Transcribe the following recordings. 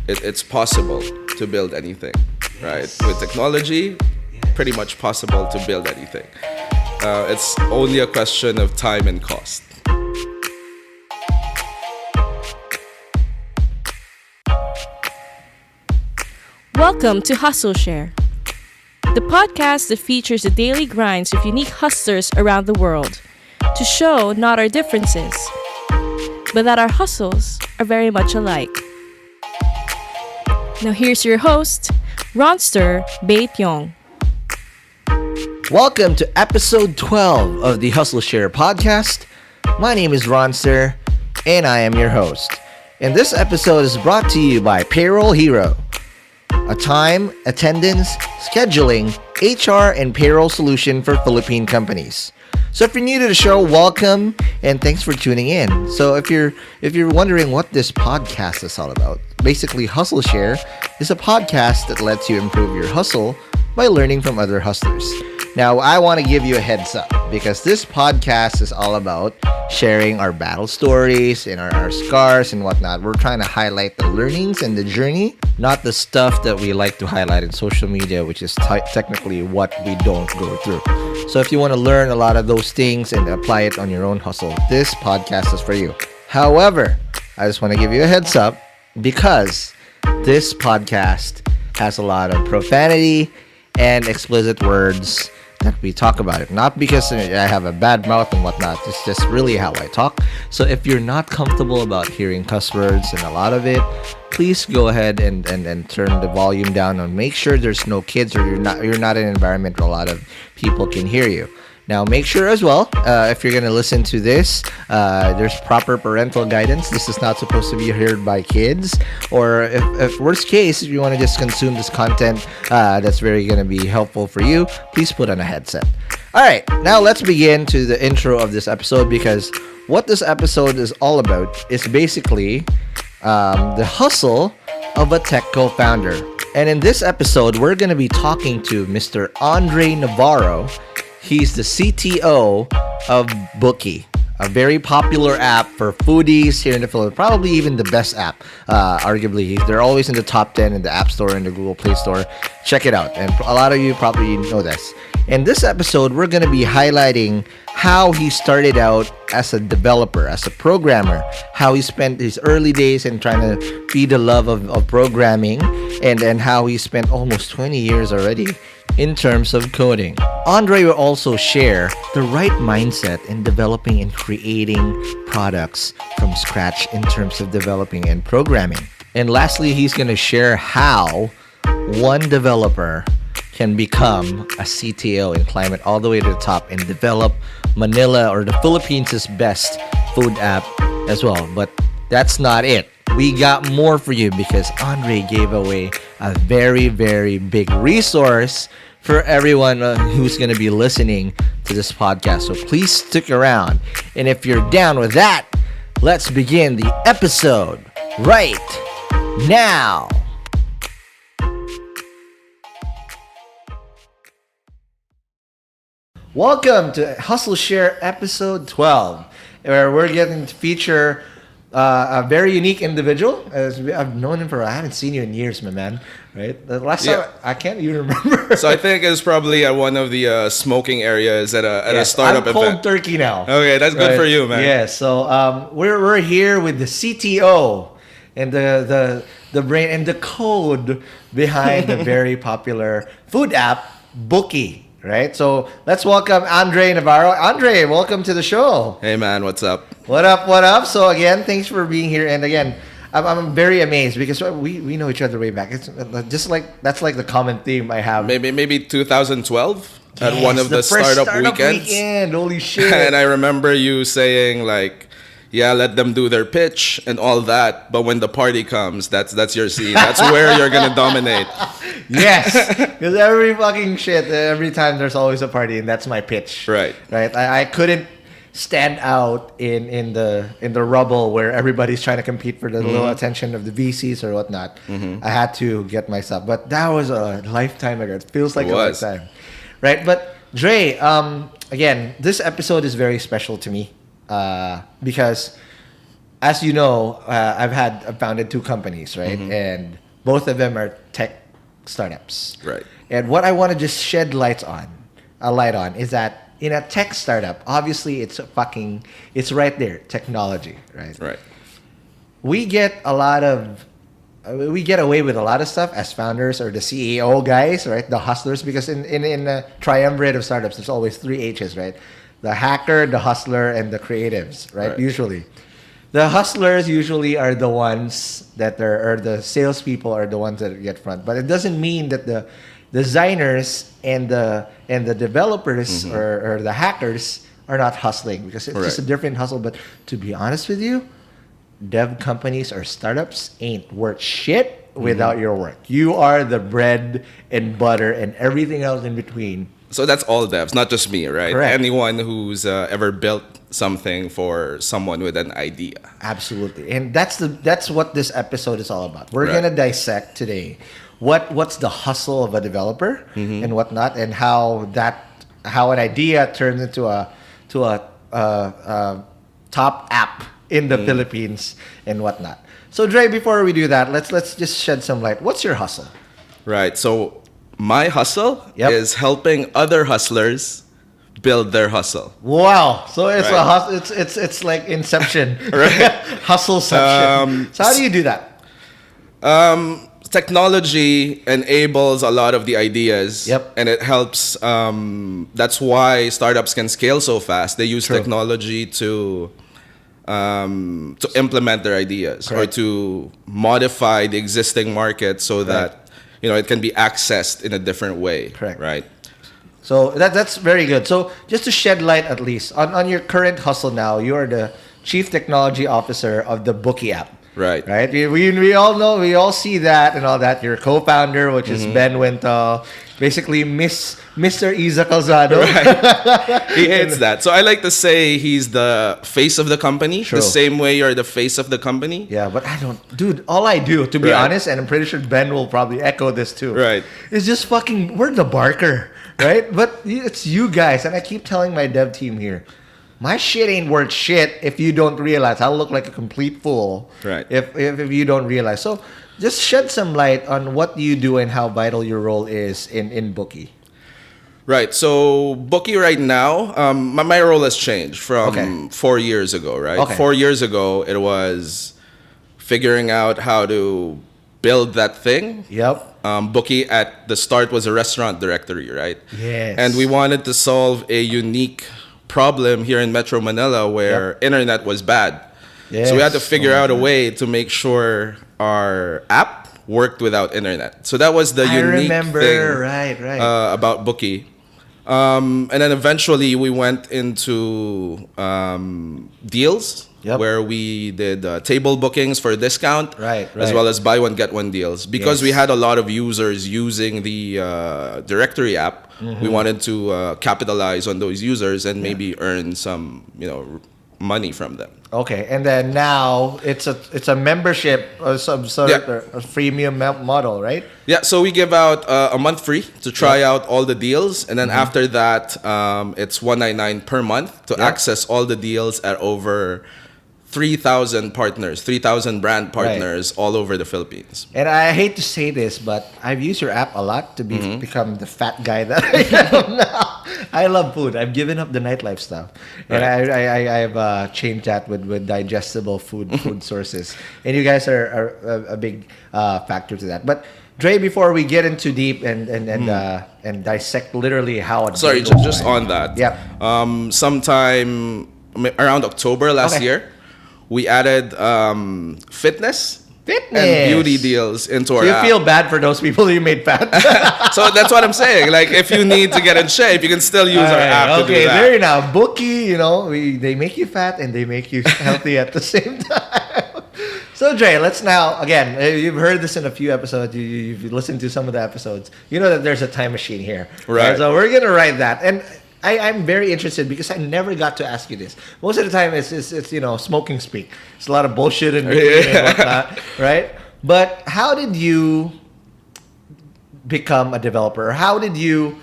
it's possible to build anything, right? With technology, pretty much possible to build anything. It's only a question of time and cost. Welcome to Hustleshare, the podcast that features the daily grinds of unique hustlers around the world to show not our differences, but that our hustles are very much alike. Now here's your host, Ronster Bae-Pyong. Welcome to episode 12 of the Hustleshare podcast. My name is Ronster, and I am your host. And this episode is brought to you by Payroll Hero, a time, attendance, scheduling, HR, and payroll solution for Philippine companies. So if you're new to the show, welcome and thanks for tuning in. So if you're wondering what this podcast is all about, basically Hustleshare is a podcast that lets you improve your hustle by learning from other hustlers. Now, I want to give you a heads up because this podcast is all about sharing our battle stories and our scars and whatnot. We're trying to highlight the learnings and the journey, not the stuff that we like to highlight in social media, which is technically what we don't go through. So if you want to learn a lot of those things and apply it on your own hustle, this podcast is for you. However, I just want to give you a heads up because this podcast has a lot of profanity and explicit words that we talk about it. Not because I have a bad mouth and whatnot. It's just really how I talk. So if you're not comfortable about hearing cuss words and a lot of it, please go ahead and turn the volume down and make sure there's no kids or you're not in an environment where a lot of people can hear you. Now, make sure as well, if you're going to listen to this, there's proper parental guidance. This is not supposed to be heard by kids. Or if worst case, if you want to just consume this content that's very going to be helpful for you, please put on a headset. All right, now let's begin to the intro of this episode because what this episode is all about is basically the hustle of a tech co-founder. And in this episode, we're going to be talking to Mr. Andrei Navarro. He's the CTO of Booky, a very popular app for foodies here in the Philippines. Probably even the best app, arguably. They're always in the top 10 in the App Store and the Google Play Store. Check it out. And a lot of you probably know this. In this episode, we're going to be highlighting how he started out as a developer, as a programmer, how he spent his early days in trying to feed the love of programming, and how he spent almost 20 years already in terms of coding. Andrei will also share the right mindset in developing and creating products from scratch in terms of developing and programming. And lastly, he's going to share how one developer can become a CTO and climb it all the way to the top and develop Manila or the Philippines' best food app as well. But that's not it. We got more for you because Andrei gave away a very, very big resource for everyone who's going to be listening to this podcast. So please stick around. And if you're down with that, let's begin the episode right now. Welcome to Hustleshare episode 12, where we're getting to feature a very unique individual. As I've known him I haven't seen you in years, my man. Right? The last time I can't even remember. So I think it's probably at one of the smoking areas at a startup event. I'm cold turkey now. Okay, that's good for you, man. Yeah. So we're here with the CTO and the brain and the code behind the very popular food app Booky. Right, so let's welcome Andrei Navarro. Andrei, welcome to the show. Hey man, what's up? What up? What up? So again, thanks for being here. And again, I'm very amazed because we know each other way back. It's just like that's like the common theme I have. Maybe 2012 at one of the startup weekends. Holy shit! And I remember you saying like, yeah, let them do their pitch and all that. But when the party comes, that's your scene. That's where you're gonna dominate. Yes, because every time there's always a party, and that's my pitch. Right. I couldn't stand out in the rubble where everybody's trying to compete for the little attention of the VCs or whatnot. I had to get myself, but that was a lifetime ago. It feels like a lifetime, right? But Dre, again, this episode is very special to me because as you know, I've founded 2 companies, right? And both of them are tech startups. Right. And what I want to just shed a light on is that in a tech startup, obviously it's right there, technology, right? Right. We get away with a lot of stuff as founders or the CEO guys, right? The hustlers, because in a triumvirate of startups, there's always 3 H's, right? The hacker, the hustler, and the creatives, right? Usually. The hustlers usually are the ones that or the salespeople are the ones that get front. But it doesn't mean that the designers and the developers or the hackers are not hustling, because it's just a different hustle. But to be honest with you, dev companies or startups ain't worth shit without your work. You are the bread and butter and everything else in between. So that's all devs, not just me, right? Correct. Anyone who's ever built something for someone with an idea. Absolutely. And that's what this episode is all about. We're Right. gonna dissect today what's the hustle of a developer and whatnot, and how an idea turns into a top app in the Philippines and whatnot. So Dre, before we do that, let's just shed some light. What's your hustle? Right. So my hustle Yep. is helping other hustlers build their hustle. Wow. So it's Right. a hustle. It's like Inception. Right. Hustleception. So how do you do that? Technology enables a lot of the ideas. Yep. And it helps. That's why startups can scale so fast. They use True. technology to implement their ideas, Correct. or to modify the existing market so that it can be accessed in a different way. Correct. Right. So that's very good. So just to shed light at least on your current hustle now, you are the Chief Technology Officer of the Booky app. Right. Right? We all know, we all see that and all that. Your co-founder, which is Ben Wintel, basically Mr. Isa Calzado. He hates that. So I like to say he's the face of the company, True. the same way you're the face of the company. Yeah, but all I do, to be Right. honest, and I'm pretty sure Ben will probably echo this too. Right. Is just we're the barker, right? But it's you guys, and I keep telling my dev team here, my shit ain't worth shit if you don't realize. I'll look like a complete fool. Right. If you don't realize. So just shed some light on what you do and how vital your role is in Booky. Right. So Booky right now, my role has changed from Okay. 4 years ago, right? Okay. 4 years ago, it was figuring out how to build that thing. Yep. Booky at the start was a restaurant directory, right? Yes. And we wanted to solve a unique problem here in Metro Manila where internet was bad. Yes. So we had to figure out a way to make sure our app worked without internet. So that was the unique thing right. about Booky. And then eventually we went into deals Yep. where we did table bookings for a discount, Right. as well as buy one get one deals. Because we Yes. had a lot of users using the directory app, we wanted to capitalize on those users and maybe earn some money from them. Okay, and then now it's a membership or some sort of a freemium model, right? Yeah, so we give out a month free to try out all the deals, and then after that, it's $199 per month to access all the deals at over 3,000 partners, 3,000 brand partners all over the Philippines. And I hate to say this, but I've used your app a lot to become the fat guy that I am now. I love food. I've given up the nightlife stuff, and I've changed that with digestible food sources. And you guys are a big factor to that. But Dre, before we get into deep and dissect literally how it Sorry, goes just on that. Yep. Sometime around October last year, we added fitness and beauty deals into our You app. feel bad for those people you made fat. So that's what I'm saying. Like, if you need to get in shape, you can still use our app to do Okay, that. there you now. Booky, they make you fat and they make you healthy at the same time. So Dre, let's now, again, you've heard this in a few episodes, you've listened to some of the episodes. You know that there's a time machine here. Right. So we're going to write that. And I'm very interested because I never got to ask you this. Most of the time it's smoking speak. It's a lot of bullshit and whatnot, right? But how did you become a developer? How did you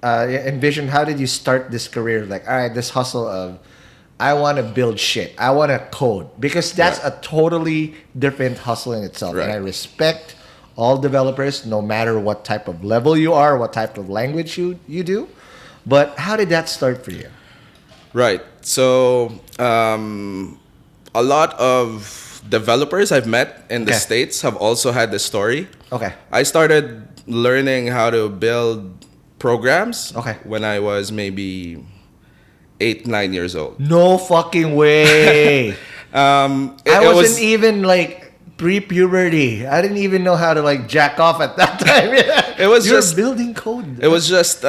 envision? How did you start this career? Like, all right, this hustle of I want to build shit. I want to code because that's Right. a totally different hustle in itself. Right. And I respect all developers, no matter what type of level you are, what type of language you do. But how did that start for you? Right. So a lot of developers I've met in the Okay. States have also had this story. Okay. I started learning how to build programs Okay. when I was maybe 8, 9 years old. No fucking way. I It wasn't even like pre-puberty. I didn't even know how to like jack off at that time. It was You're just- building code. It was just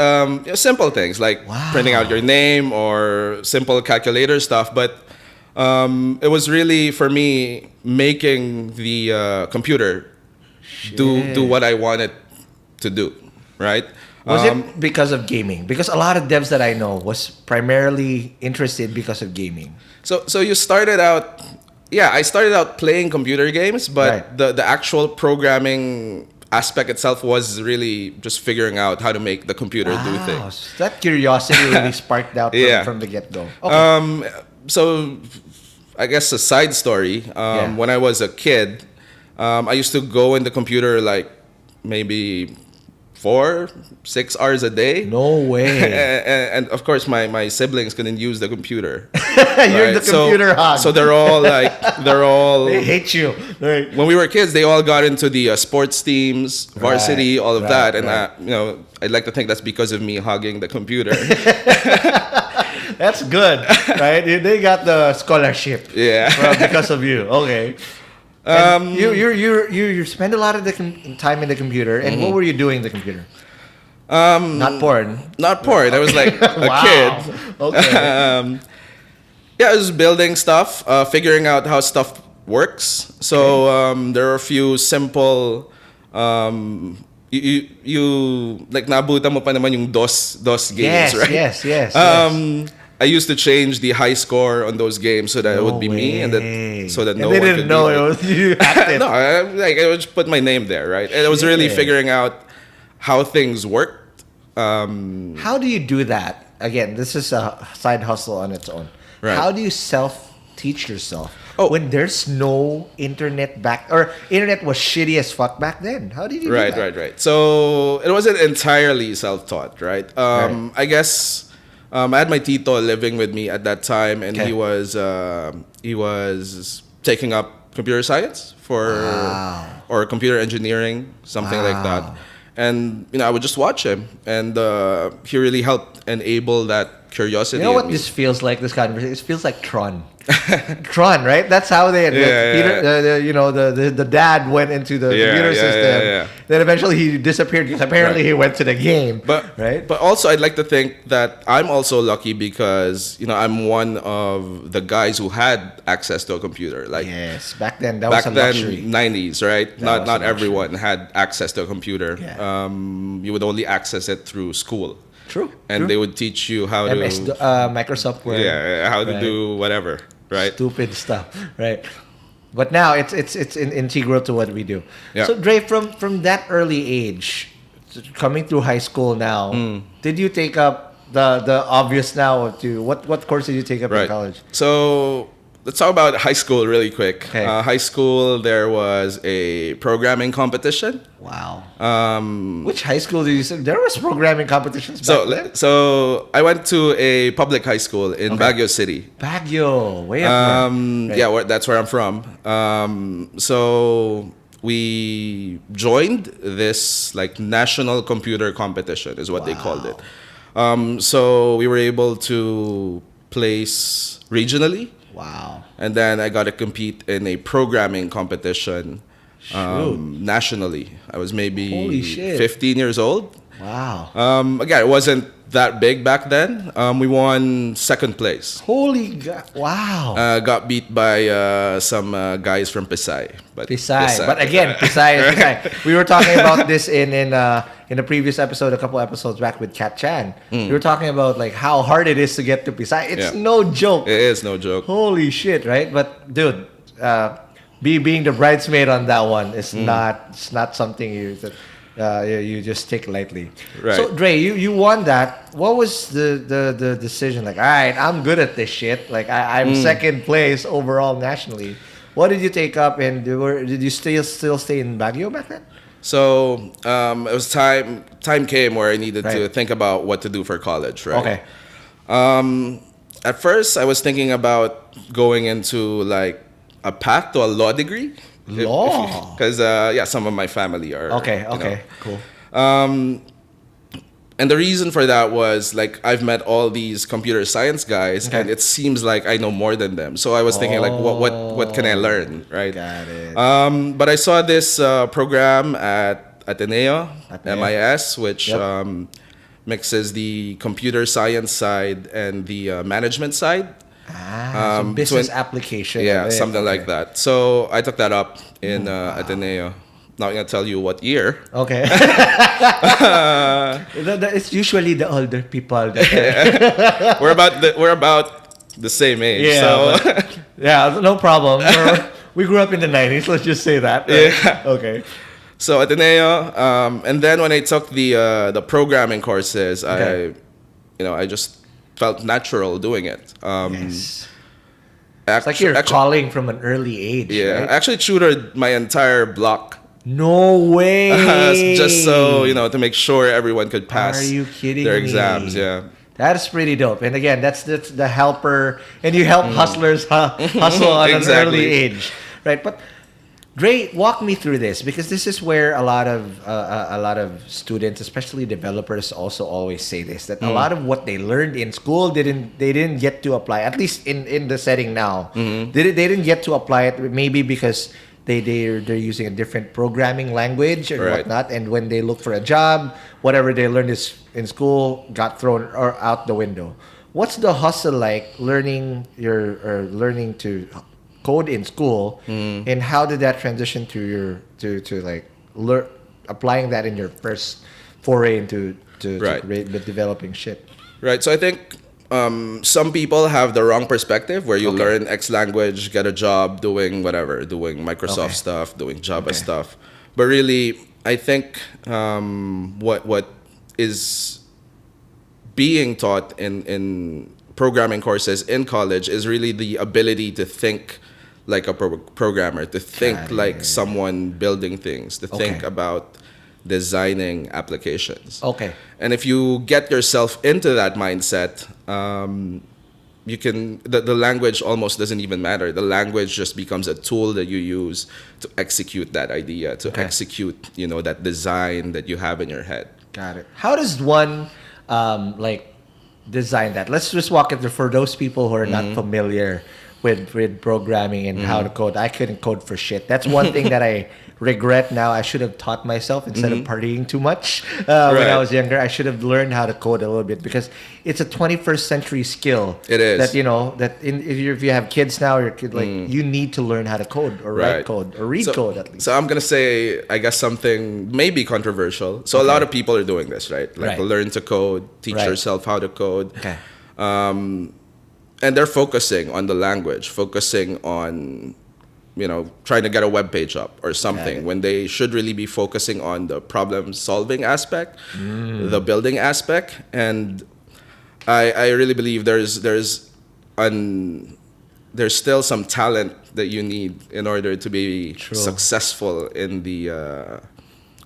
simple things like Wow. printing out your name or simple calculator stuff. But it was really for me making the computer do what I wanted to do, right? Was it because of gaming? Because a lot of devs that I know was primarily interested because of gaming. So you started out, yeah, I started out playing computer games, but Right. the actual programming aspect itself was really just figuring out how to make the computer do Wow, things. so that curiosity really sparked out Yeah. from the get-go. Okay. So I guess a side story. Yeah. When I was a kid, I used to go in the computer like maybe 4, 6 hours a day. No way. And of course, my siblings couldn't use the computer. You're right? the computer hog. So they're all They hate you. Right. when we were kids, they all got into the sports teams, varsity, Right, all of right, that, and right. I'd like to think that's because of me hogging the computer. That's good, right? They got the scholarship. Yeah. Well, because of you. Okay. And you spend a lot of the time in the computer. And what were you doing in the computer? Not porn. Not porn. I was like a Wow. kid. Okay. Yeah, I was building stuff, figuring out how stuff works. So there are a few simple. You like nabutan mo pa naman yung DOS games, Yes, right? yes, yes, I used to change the high score on those games so that it would be me, and that so that And no they one didn't could know beat it me. was you active. No, I would just put my name there, right? And I was really Shit. figuring out how things worked. How do you do that? Again, this is a side hustle on its own. Right. How do you self-teach yourself when there's no internet or internet was shitty as fuck back then? How did you do that? Right. So it wasn't entirely self-taught, right? Right. I guess I had my tito living with me at that time, and Okay. he was taking up computer science or computer engineering, something like that. Wow. And I would just watch him, and he really helped enable that curiosity. You know what in me. this feels like? This conversation. It feels like Tron. Tron, right? That's how they. Yeah, Peter, the dad went into the computer system. yeah. Then eventually he disappeared because apparently he went to the game. But right. But also, I'd like to think that I'm also lucky because I'm one of the guys who had access to a computer. Like yes, back then that back was a then, luxury. 90s, right? was Not a luxury. everyone had access to a computer. Yeah. You would only access it through school, True. and true. they would teach you how MS, to Microsoft Word. how to Right. do whatever, right? Stupid stuff, right? But now it's integral to what we do. Yeah. So Dre, from that early age, coming through high school now, did you take up the obvious now to what course did you take up in Right. college? So let's talk about high school really quick. Okay. High school, there was a programming competition. Wow. Which high school did you say? There was programming competitions back then? So I went to a public high school in Baguio City. Baguio, way up north. Right. Yeah, that's where I'm from. So we joined this like national computer competition is what they called it. So we were able to place regionally, Wow. and then I got to compete in a programming competition nationally. I was maybe Holy shit. 15 years old. Wow. Again, it wasn't that big back then. We won second place. Holy God. Wow. Got beat by some guys from Pisay. Pisay. But again, Pisay is Pisay. We were talking about this in a previous episode, a couple episodes back with Kat Chan. We were talking about like how hard it is to get to Pisay. It's Yeah. no joke. It is no joke. Holy shit, right? But dude, being the bridesmaid on that one is not something you just take lightly. Right. So Dre, you won that. What was the decision? Like, all right, I'm good at this shit. Like I'm second place overall nationally. What did you take up, and did you still stay in Baguio back then? So it was time came where I needed to Right. think about what to do for college, right? Okay. At first, I was thinking about going into like a path to a law degree. Law? Because some of my family are. Okay. you know. Cool. And the reason for that was like I've met all these computer science guys, Okay. and it seems like I know more than them. So I was thinking like, what can I learn, right? Got it. But I saw this program at Ateneo, Ateneo. MIS, which Yep. mixes the computer science side and the management side. So business so application. Yeah, of it. something like Okay. that. So I took that up in Ateneo. Not gonna tell you what year. Okay. It's usually the older people. That We're about the same age. yeah, so but- yeah, no problem. We grew up in the 90s, let's just say that. Right? Yeah. Okay. So Ateneo, and then when I took the programming courses, Okay. I just felt natural doing it. Yes. It's like you're Actu- calling from an early age. Yeah, Right? I actually tutored my entire block No way. just so to make sure everyone could pass. Are you kidding their me? exams? Yeah. That is pretty dope. And again, that's the helper, and you help hustlers hustle on Exactly. an early age, right? But Dre, walk me through this, because this is where a lot of students, especially developers, also always say this, that a lot of what they learned in school they didn't get to apply, at least in the setting now. They didn't get to apply it, maybe because they're using a different programming language and Right. whatnot, and when they look for a job, whatever they learned is in school got thrown or out the window. What's the hustle like learning to code in school, and how did that transition to applying that in your first foray into Right. developing shit? Right. So I think some people have the wrong perspective where you Okay. learn X language, get a job doing whatever, doing Microsoft Okay. stuff, doing Java Okay. stuff. But really, I think what is being taught in programming courses in college is really the ability to think like a programmer, to think Got like it. someone building things, to think Okay. about designing applications. Okay. And if you get yourself into that mindset, you can the language almost doesn't even matter. The language just becomes a tool that you use to execute that idea, to Okay. execute that design that you have in your head. Got it. How does one design that? Let's just walk it through for those people who are not familiar with programming and how to code. I couldn't code for shit. That's one thing that I regret now. I should have taught myself instead of partying too much when I Right. was younger. I should have learned how to code a little bit, because it's a 21st century skill. It is. That if you have kids now, your kid you need to learn how to code or write Right. code or read code at least. So I'm gonna say, I guess something maybe controversial. So a lot of people are doing this, right? Like Right. learn to code, teach Right. yourself how to code. Okay. And they're focusing on the language, focusing on trying to get a web page up or it. something, when they should really be focusing on the problem solving aspect, the building aspect. And I really believe there's still some talent that you need in order to be True. successful in the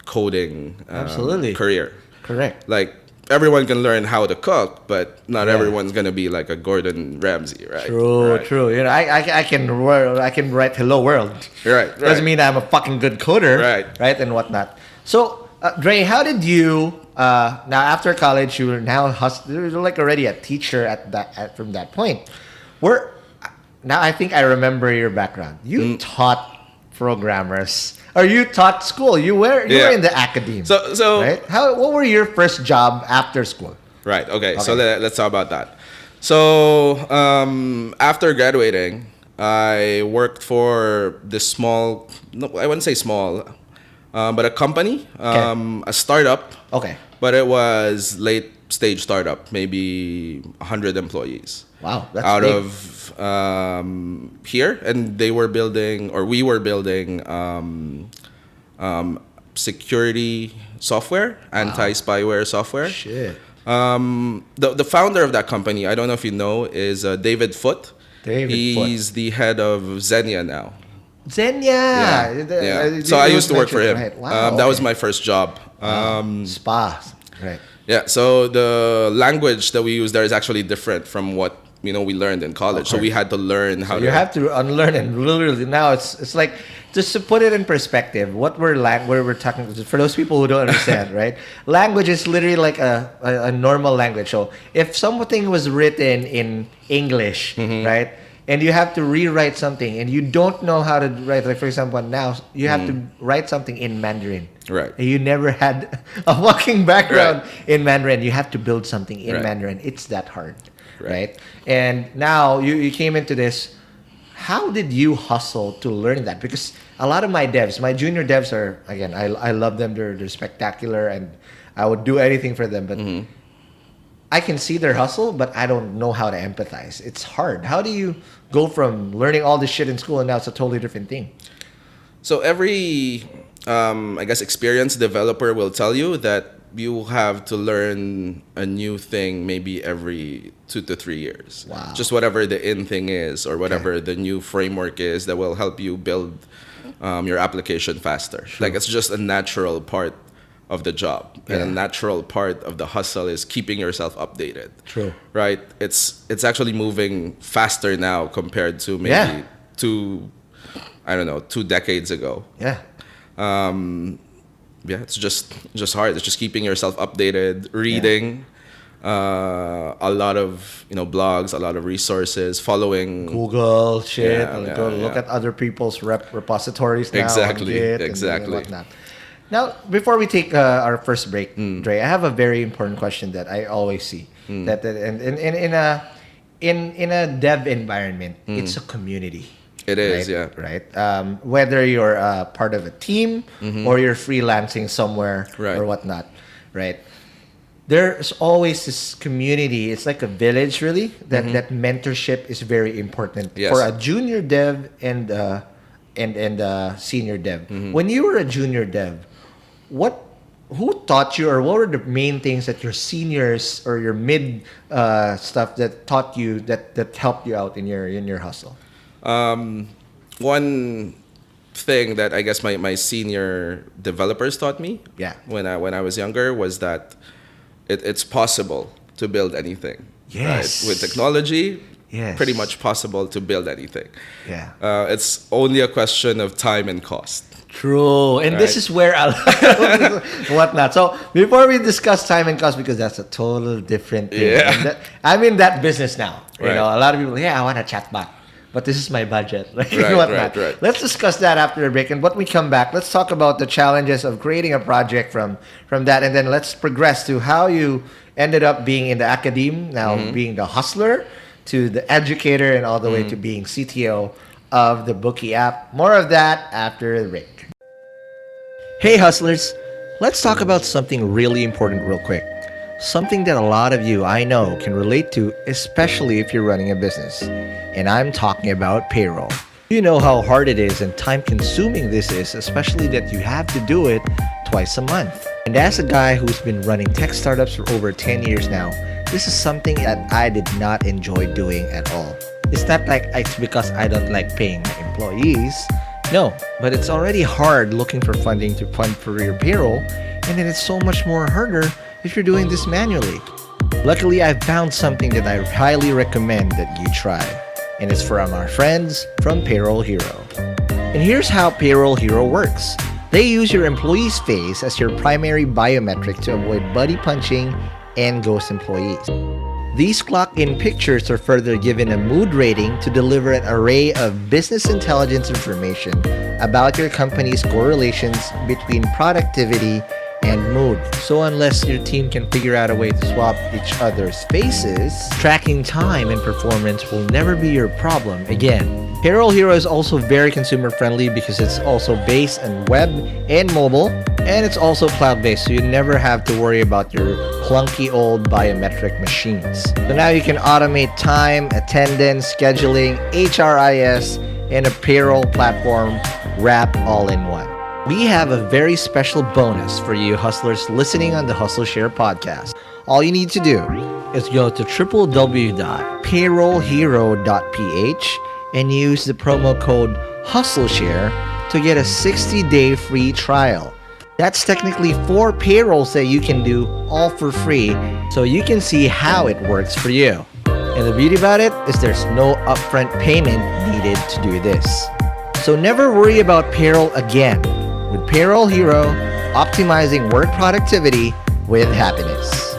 coding Absolutely. career. Correct. Like, everyone can learn how to cook, but not Yeah. everyone's gonna be like a Gordon Ramsay, right? True, Right. true. I can write "Hello World." Right, Doesn't right. mean I'm a fucking good coder, Right. and whatnot. So, Dre, how did you now after college? You were now you're like already a teacher from that point. Now I think I remember your background. You taught programmers, or you taught school. You were Yeah. in the academy. So right? What were your first job after school? Right. Okay. So Okay. let's talk about that. So after graduating, I worked for this small. No, I wouldn't say small, but a company, a startup. Okay. But it was late stage startup, maybe 100 employees. Wow, that's out big. of here, and we were building security software, anti-spyware software. Shit. The founder of that company, I don't know if you know, is David Foote. He's the head of Xenia now. Xenia. Yeah. So I used to work for him. Right. Wow, that was my first job. Spa. Right. Yeah. So the language that we use there is actually different from what we learned in college. So we had to learn how to. You have to unlearn and literally now it's like, just to put it in perspective, what we're talking for those people who don't understand, right? Language is literally like a normal language. So if something was written in English, right, and you have to rewrite something, and you don't know how to write, like for example, now you have to write something in Mandarin. Right. You never had a working background in Mandarin. You have to build something in Mandarin. It's that hard, right? And now you came into this. How did you hustle to learn that? Because a lot of my junior devs are, again, I love them. They're spectacular, and I would do anything for them. But I can see their hustle, but I don't know how to empathize. It's hard. How do you go from learning all this shit in school and now it's a totally different thing? So every, I guess, experienced developer will tell you that you have to learn a new thing maybe every 2 to 3 years. Wow. Just whatever the in thing is or whatever the new framework is that will help you build your application faster. Sure. Like it's just a natural part of the job. Yeah. And a natural part of the hustle is keeping yourself updated. True. Right? It's actually moving faster now compared to maybe 2 decades ago. Yeah. It's just hard. It's just keeping yourself updated, reading a lot of blogs, a lot of resources, following Google shit. Look Yeah. at other people's repositories now. Exactly, on Git exactly. And whatnot. Now, before we take our first break, Dre, I have a very important question that I always see. That in a dev environment, it's a community. It is, Right. Whether you're part of a team or you're freelancing somewhere or whatnot, right? There's always this community. It's like a village, really. That mentorship is very important for a junior dev and senior dev. When you were a junior dev, who taught you, or what were the main things that your seniors or your mid stuff that taught you that helped you out in your hustle? One thing that I guess my senior developers taught me when I was younger was that it's possible to build anything. Yes. Right? With technology, pretty much possible to build anything. Yeah. It's only a question of time and cost. True. And this is where I whatnot. So before we discuss time and cost, because that's a total different thing. Yeah. I'm in that business now. You Right. know, a lot of people, I want a chatbot, but this is my budget. Right. Let's discuss that after the break. And when we come back, let's talk about the challenges of creating a project from that. And then let's progress to how you ended up being in the academe, now being the hustler, to the educator, and all the way to being CTO of the Booky app. More of that after the break. Hey hustlers, let's talk about something really important real quick. Something that a lot of you I know can relate to, especially if you're running a business. And I'm talking about payroll. You know how hard it is and time consuming this is, especially that you have to do it twice a month. And as a guy who's been running tech startups for over 10 years now, this is something that I did not enjoy doing at all. It's not like it's because I don't like paying my employees. No, but it's already hard looking for funding to fund for your payroll, and then it's so much more harder if you're doing this manually. Luckily, I've found something that I highly recommend that you try, and it's from our friends from Payroll Hero. And here's how Payroll Hero works. They use your employee's face as your primary biometric to avoid buddy punching and ghost employees. These clock-in pictures are further given a mood rating to deliver an array of business intelligence information about your company's correlations between productivity and mood. So unless your team can figure out a way to swap each other's faces, tracking time and performance will never be your problem again. Payroll Hero is also very consumer friendly because it's also based on web and mobile, and it's also cloud-based, so you never have to worry about your clunky old biometric machines. So now you can automate time, attendance, scheduling, HRIS, and a payroll platform wrap all in one. We have a very special bonus for you hustlers listening on the Hustleshare podcast. All you need to do is go to www.payrollhero.ph and use the promo code Hustleshare to get a 60-day free trial. That's technically 4 payrolls that you can do all for free, so you can see how it works for you. And the beauty about it is there's no upfront payment needed to do this. So never worry about payroll again. With Payroll Hero, optimizing work productivity with happiness.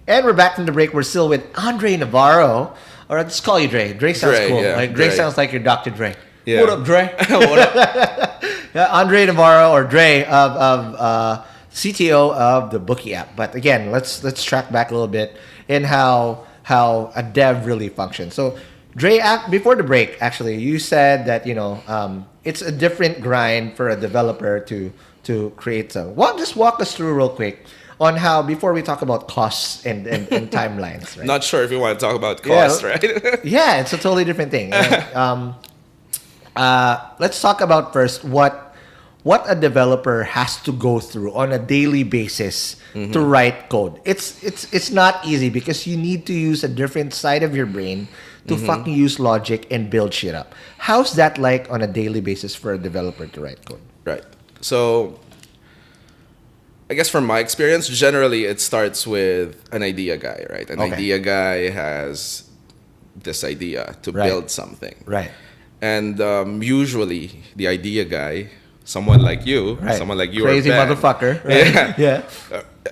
And we're back from the break. We're still with Andrei Navarro. Or I'll just call you Dre. Dre sounds cool. Yeah, like Dre sounds like your Dr. Dre. Yeah. What up, Dre? What up? Yeah, Andrei Navarro, or Dre, of CTO of the Booky app. But again, let's track back a little bit in how a dev really functions. So Dre, before the break, actually, you said that it's a different grind for a developer to create some. Just walk us through real quick on how, before we talk about costs and timelines. Right? Not sure if you want to talk about cost, right? Yeah, it's a totally different thing. Let's talk about first what a developer has to go through on a daily basis to write code. It's not easy because you need to use a different side of your brain to fucking use logic and build shit up. How's that like on a daily basis for a developer to write code? Right. So I guess from my experience, generally it starts with an idea guy, right? An idea guy has this idea to build something. Right. And usually the idea guy, someone like you, someone like you, crazy or Ben, motherfucker, right? yeah,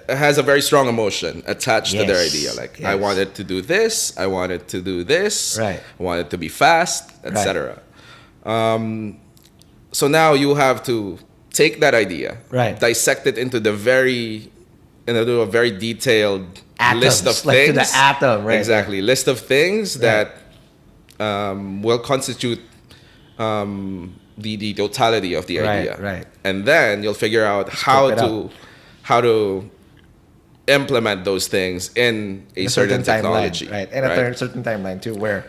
has a very strong emotion attached to their idea. Like, I wanted to do this, I wanted to do this, right. I want it to be fast, etc. So now you have to take that idea, dissect it into a very detailed list of things. To the atom, right? Exactly, list of things that will constitute the totality of the idea, right? And then you'll figure out how to implement those things in a certain technology, timeline, right? And a certain timeline too, where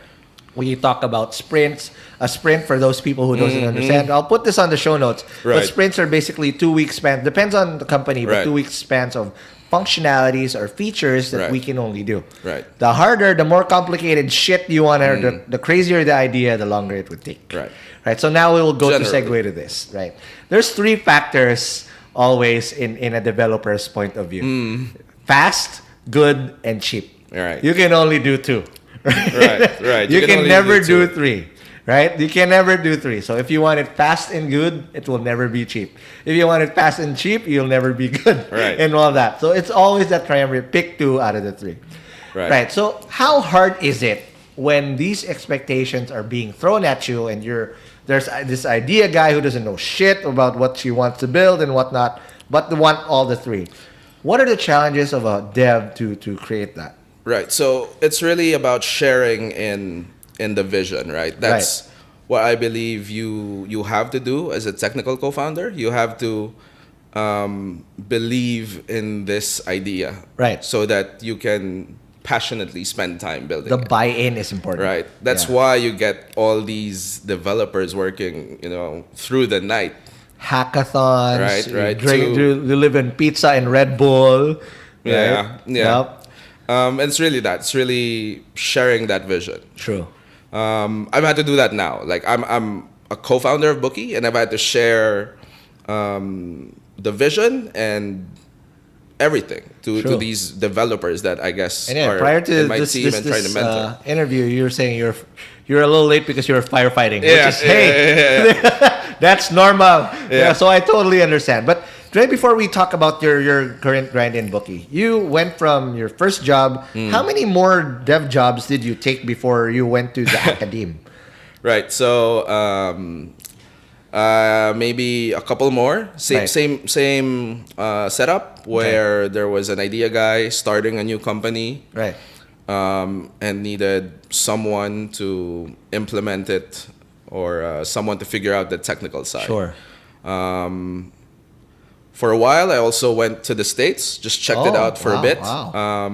we talk about sprints. A sprint, for those people who doesn't understand, I'll put this on the show notes. But sprints are basically 2-week spans. Depends on the company, but 2-week spans of functionalities or features that we can only do. Right. The harder, the more complicated shit you want, or the crazier the idea, the longer it would take. Right. So now we will go to segue to this. Right. There's 3 factors always in a developer's point of view: fast, good, and cheap. Right. You can only do 2. Right. You can never do 3. Right? You can never do 3. So if you want it fast and good, it will never be cheap. If you want it fast and cheap, you'll never be good. Right. And all that. So it's always that triumvirate. Pick 2 out of the 3. Right. So how hard is it when these expectations are being thrown at you and there's this idea guy who doesn't know shit about what she wants to build and whatnot, but they want all the 3? What are the challenges of a dev to create that? Right. So it's really about sharing in the vision, right? That's what I believe you have to do as a technical co-founder. You have to believe in this idea, right? So that you can passionately spend time building it. Buy-in is important, right? That's why you get all these developers working, through the night. Hackathons, right? You live in pizza and Red Bull, yeah. Yep. It's really that. It's really sharing that vision. True. I've had to do that now. Like I'm a co-founder of Booky, and I've had to share the vision and everything to these developers that I guess are prior to in my team and trying to mentor. Interview, you were saying you're a little late because you were firefighting. Which is that's normal. Yeah, so I totally understand. But Dre, before we talk about your current grind in Booky, you went from your first job. How many more dev jobs did you take before you went to the academe? Right. So maybe a couple more. Same setup where there was an idea guy starting a new company. Right. And needed someone to implement it or someone to figure out the technical side. Sure. For a while, I also went to the States, just checked it out for a bit. Wow.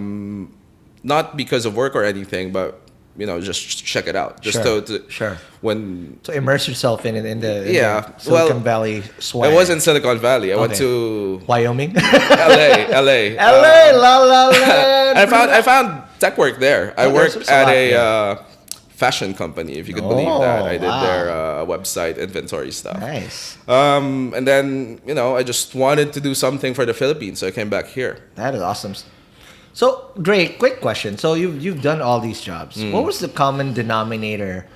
Not because of work or anything, but just check it out. Just Sure. when So immerse yourself in the Yeah, Silicon Valley swag. I was in Silicon Valley. I went to Wyoming. LA. LA, La La Land. I found tech work there. I worked there's at a lot, a fashion company, if you could believe that. I did wow. their website inventory stuff. Nice. And then I just wanted to do something for the Philippines, so I came back here. That is awesome. So, Dre, quick question. So you've done all these jobs. What was the common denominator,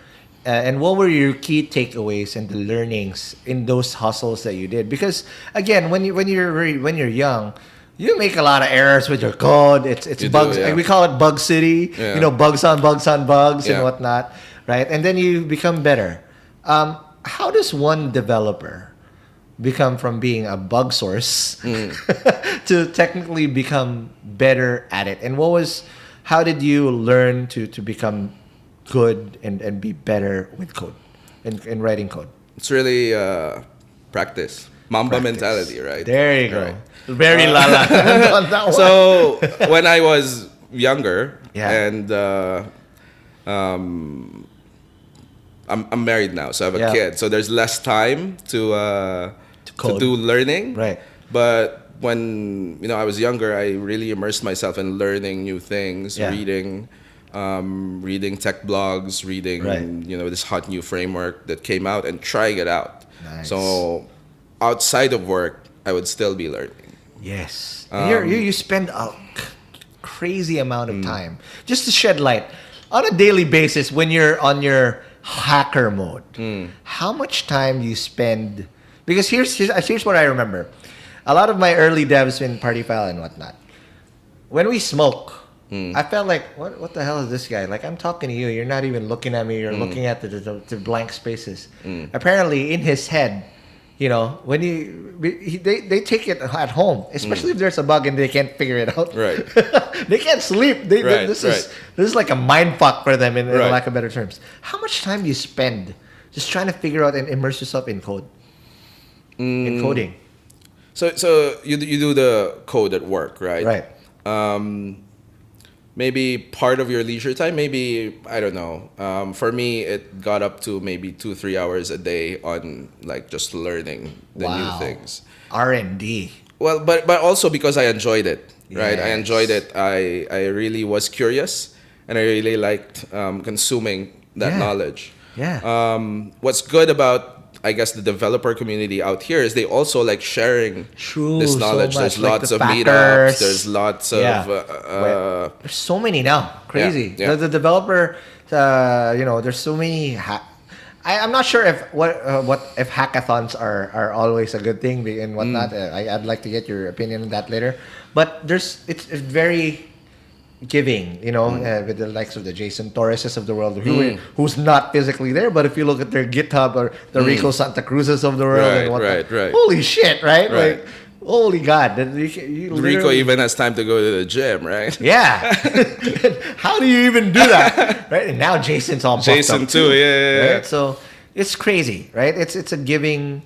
and what were your key takeaways and the learnings in those hustles that you did? Because again, when you're young, you make a lot of errors with your code. It's bugs. Yeah. We call it bug city. Yeah. Bugs on bugs on bugs and Yeah. whatnot, right? And then you become better. How does one developer become from being a bug source to technically become better at it? And how did you learn to become good and be better with code and writing code? It's really practice. Mamba mentality, right? There you go. Right. Very lala on that one. So when I was younger, Yeah. and I'm married now, so I have a Yeah. kid. So there's less time to code. do learning. Right. But when I was younger, I really immersed myself in learning new things, Yeah. reading tech blogs, reading Right. this hot new framework that came out, and trying it out. Nice. So outside of work, I would still be learning. Yes. You spend a crazy amount of time just to shed light on a daily basis when you're on your hacker mode. How much time you spend? Because here's what I remember. A lot of my early devs in Party File and whatnot. When we smoke, I felt like, what the hell is this guy? Like, I'm talking to you. You're not even looking at me. You're looking at the blank spaces. Apparently, in his head, when they take it at home, especially if there's a bug and they can't figure it out. Right. They can't sleep. This is like a mind fuck for them, in lack of better terms. How much time do you spend just trying to figure out and immerse yourself in code? In coding. So you do the code at work, right? Right. Maybe part of your leisure time, maybe, I don't know. For me, it got up to maybe 2-3 hours a day on just learning the new things. R&D. Well, but also because I enjoyed it, right? I Yes. enjoyed it. I really was curious, and I really liked consuming that Yeah. knowledge. Yeah. What's good about, I guess, the developer community out here is they also like sharing True, this so knowledge. much, There's like lots the of backers. meetups. There's lots of There's so many now. Crazy. Yeah. The developer, there's so many. I'm not sure if hackathons are always a good thing and whatnot. I'd like to get your opinion on that later. But it's very giving, with the likes of the Jason Torreses of the world, who's not physically there, but if you look at their GitHub or the Rico Santa Cruzes of the world and whatnot, right. holy shit, right? Right. Like, holy God. You Rico literally- even has time to go to the gym, right? Yeah. How do you even do that? Right? And now Jason's all buffed Jason up too, yeah. Right? So it's crazy, right? It's a giving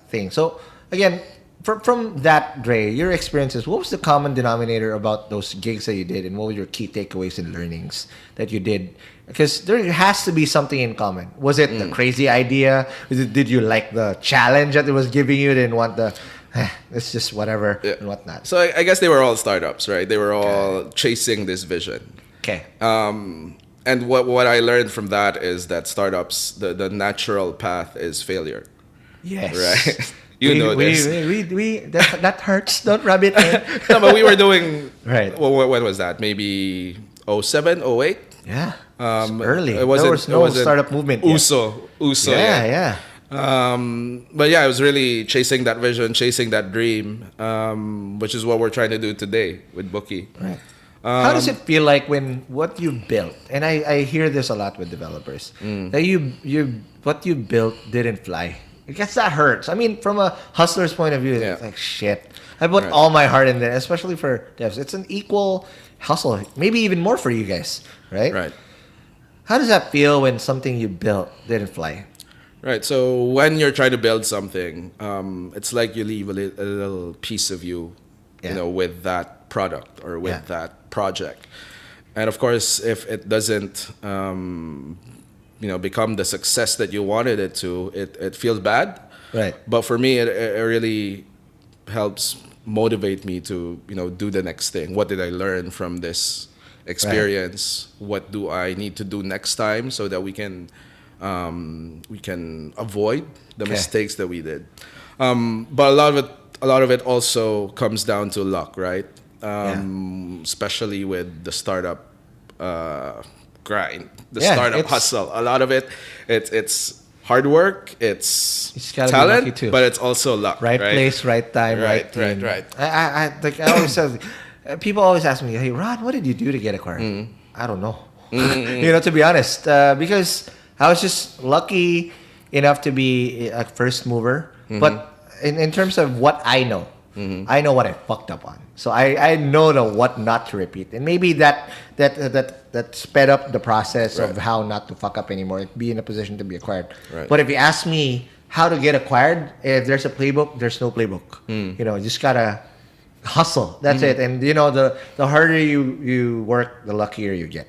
thing. So again, from that, Dre, your experiences, what was the common denominator about those gigs that you did, and what were your key takeaways and learnings that you did? Because there has to be something in common. Was it the crazy idea? Did you like the challenge that it was giving you? Didn't want it's just whatever and whatnot. So I guess they were all startups, right? They were all chasing this vision. Okay. And what I learned from that is that startups, the natural path is failure. Yes. Right? You know this. That hurts. Don't rub it in. No, but we were doing... Right. Well, when was that? Maybe 07, 08? Yeah. It's early. It There wasn't, was it no wasn't startup movement yet. USO. Yeah. But yeah, I was really chasing that vision, chasing that dream, which is what we're trying to do today with Booky. Right. How does it feel like when what you built, and I hear this a lot with developers, that what you built didn't fly? I guess that hurts. I mean, from a hustler's point of view, it's like, shit. I put all my heart in there, especially for devs. It's an equal hustle, maybe even more for you guys, right? Right. How does that feel when something you built didn't fly? Right. So when you're trying to build something, it's like you leave a little piece of you, with that product or with that project. And of course, if it doesn't, become the success that you wanted it to, it feels bad. Right. But for me, it really helps motivate me to, do the next thing. What did I learn from this experience? Right. What do I need to do next time so that we can avoid the mistakes that we did? But a lot of it also comes down to luck, right? Especially with the startup grind, the startup hustle. A lot of it's hard work, it's talent, but it's also luck. Right place, right time, right team. Right. I always said, people always ask me, "Hey, Ron, what did you do to get acquired?" I don't know. To be honest, because I was just lucky enough to be a first mover. But in terms of what I know, I know what I fucked up on. So I know what not to repeat, and maybe that sped up the process of how not to fuck up anymore, be in a position to be acquired. Right. But if you ask me how to get acquired, if there's a playbook, there's no playbook. You just gotta hustle. That's it. And the harder you work, the luckier you get.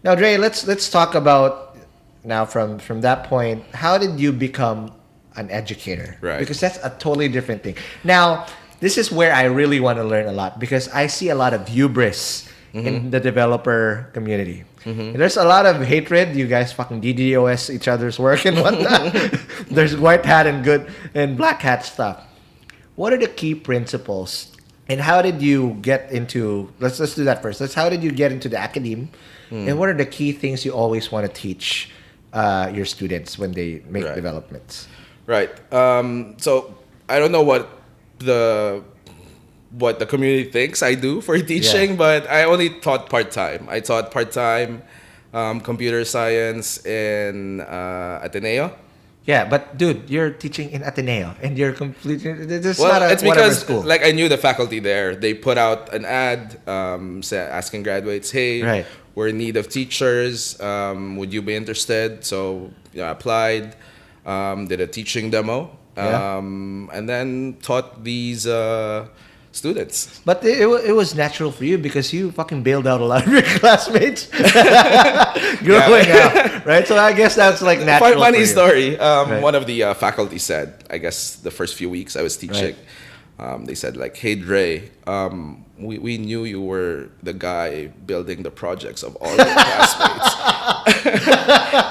Now, Dre, let's talk about now from that point. How did you become an educator? Right. Because that's a totally different thing. Now, this is where I really want to learn a lot, because I see a lot of hubris in the developer community. There's a lot of hatred. You guys fucking DDoS each other's work and whatnot. There's white hat and black hat stuff. What are the key principles, and how did you get into? Let's do that first. How did you get into the academe, and what are the key things you always want to teach your students when they make developments? Right. So I don't know what the community thinks I do for teaching, but I only taught part-time. I taught part-time computer science in Ateneo. Yeah, but dude, you're teaching in Ateneo and you're completely... It's because school. Like, I knew the faculty there. They put out an ad asking graduates, hey, we're in need of teachers. Would you be interested? So I applied, did a teaching demo. And then taught these students. But it was natural for you because you fucking bailed out a lot of your classmates growing up, right? So I guess that's like natural. Funny story. One of the faculty said, I guess the first few weeks I was teaching, they said like, hey Dre, we knew you were the guy building the projects of all your classmates.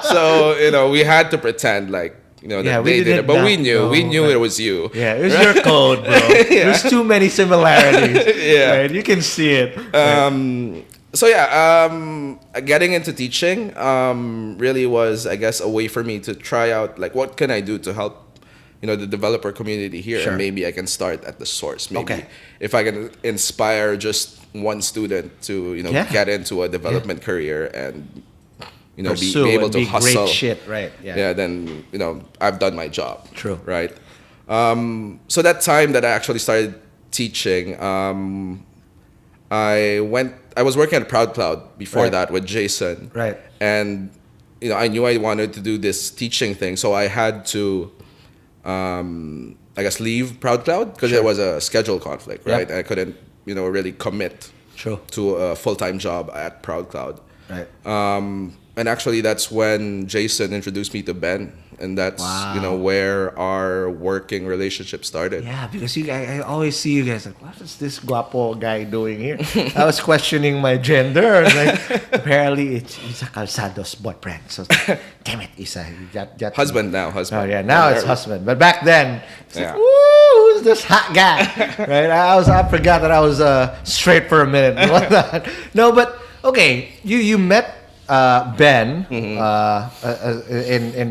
So, we had to pretend like, that they did it, but we knew it was you. Yeah, it was your code, bro. There's too many similarities. Right? You can see it. Getting into teaching really was, I guess, a way for me to try out like what can I do to help, the developer community here, and maybe I can start at the source. Maybe if I can inspire just one student to get into a development career and be able to hustle. Great shit, right? Yeah. Then I've done my job. True. Right. So that time that I actually started teaching, I was working at ProudCloud before that with Jason. Right. And I knew I wanted to do this teaching thing, so I had to, I guess, leave ProudCloud because there was a schedule conflict, right? I couldn't, really commit to a full-time job at ProudCloud. Right. And actually, that's when Jason introduced me to Ben, and that's where our working relationship started. Yeah, because I always see you guys like, what is this guapo guy doing here? I was questioning my gender, and like apparently it's a Calzado's boyfriend. So damn it, Isa, you got husband now, husband. Oh yeah, now it's husband. But back then, it's like, woo, who's this hot guy? Right? I forgot that I was straight for a minute. And whatnot. No, but okay, you met Ben in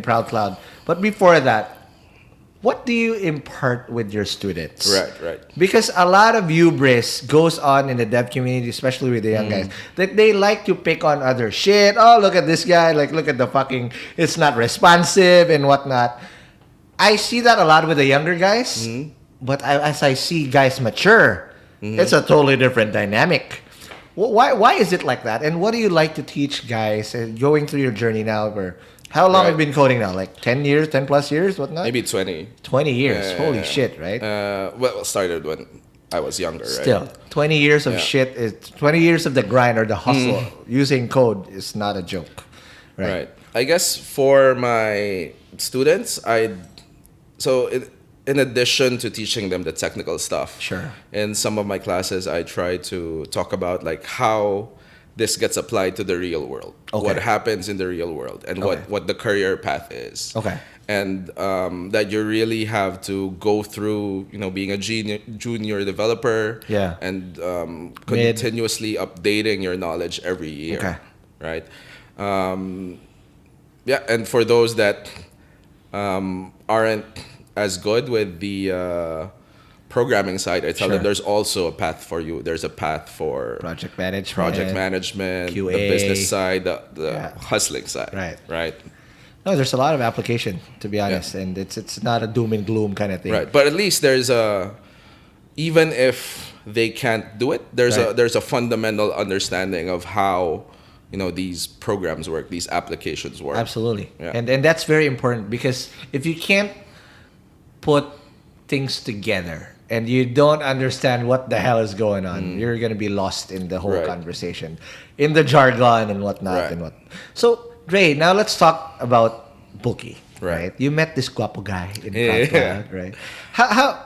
ProudCloud. But before that, what do you impart with your students? Right. Because a lot of hubris goes on in the dev community, especially with the young guys. That they like to pick on other shit. Oh, look at this guy. Like, look at the fucking, it's not responsive and whatnot. I see that a lot with the younger guys. But as I see guys mature, it's a totally different dynamic. Why is it like that? And what do you like to teach guys going through your journey now? How long have you been coding now? Like 10 years, 10 plus years, whatnot? Maybe 20. 20 years. Holy shit, right? Well, started when I was younger, Still, right? 20 years of Yeah. shit is 20 years of the grind or the hustle using code is not a joke. Right. I guess for my students, in addition to teaching them the technical stuff, Sure. in some of my classes, I try to talk about like how this gets applied to the real world, Okay. what happens in the real world, and Okay. what the career path is. Okay. And that you really have to go through, being a junior developer, Yeah. and Mid. continuously updating your knowledge every year, Okay. right? Yeah, and for those that aren't as good with the programming side, I tell them Sure. there's also a path for you. There's a path for Project management. the QA. business side, the Yeah. hustling side, Right. right. No, there's a lot of application, to be honest, and it's not a doom and gloom kind of thing. Right, but at least even if they can't do it, there's Right. a fundamental understanding of how these programs work, these applications work. Absolutely. Yeah. And that's very important because if you can't put things together and you don't understand what the hell is going on, you're going to be lost in the whole Right. conversation, in the jargon and whatnot Right. and what. So, Dre, now let's talk about Booky. Right. You met this guapo guy in Yeah. Prague, right? How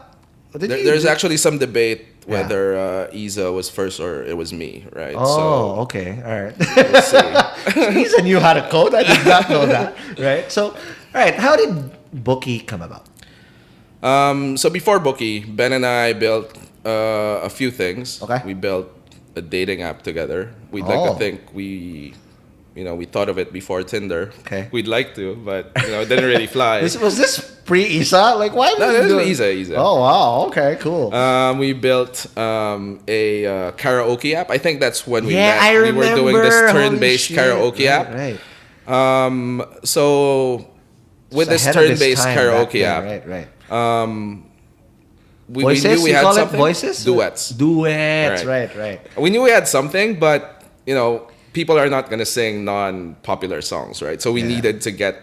did you There's actually some debate Yeah. whether Isa was first or it was me, right? Oh, okay. All right. We'll see. Isa knew how to code. I did not know that. Right. So, all right. How did Booky come about? So before Booky, Ben and I built a few things. Okay. We built a dating app together. We'd like Oh. to think we thought of it before Tinder. Okay. We'd like to, but it didn't really fly. Was this pre-Isa? Like, why did No, you this do was it? Isa. Oh, wow. Okay, cool. We built a karaoke app. I think that's when we yeah, met. I remember. We were doing this Holy turn-based shit. karaoke Right, app. Right. So with It's this ahead of its turn-based time karaoke back then, app, Right. we Voices? knew we You had call it something. voices? Duets. Duets. Right. Right. We knew we had something, but people are not gonna sing non-popular songs, right? So we Yeah. needed to get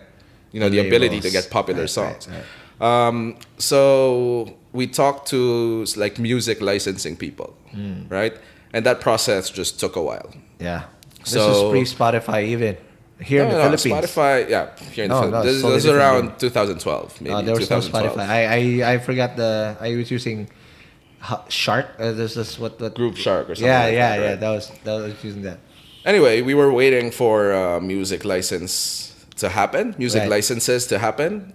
the ability to labels. get popular Right, songs. right. So we talked to like music licensing people, right? And that process just took a while. Yeah. This So- was pre-Spotify even. Here in the Philippines. Spotify, here in the No, Philippines. no, This it's totally was different around 2012, maybe. There was no 2012. Spotify. I forgot I was using Shark. This is what Group Shark or something. Yeah, like yeah, that, yeah. right? That was using that. Anyway, we were waiting for music license to happen, music Right. licenses to happen.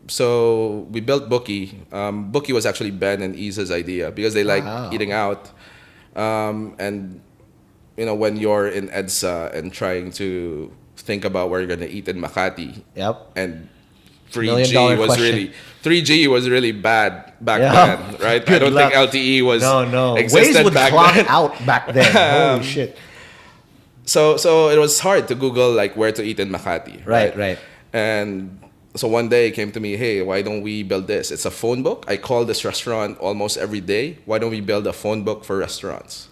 So we built Booky. Booky was actually Ben and Isa's idea because they like Wow. eating out. And when you're in EDSA and trying to think about where you're gonna eat in Makati, Yep. and $1,000,000 question. 3G was really bad back Yeah. then, right? I Good don't luck. think LTE was No. existed Waze would back clock then. out back then. Holy shit. So it was hard to Google like where to eat in Makati. Right. And so one day it came to me, hey, why don't we build this? It's a phone book. I call this restaurant almost every day. Why don't we build a phone book for restaurants?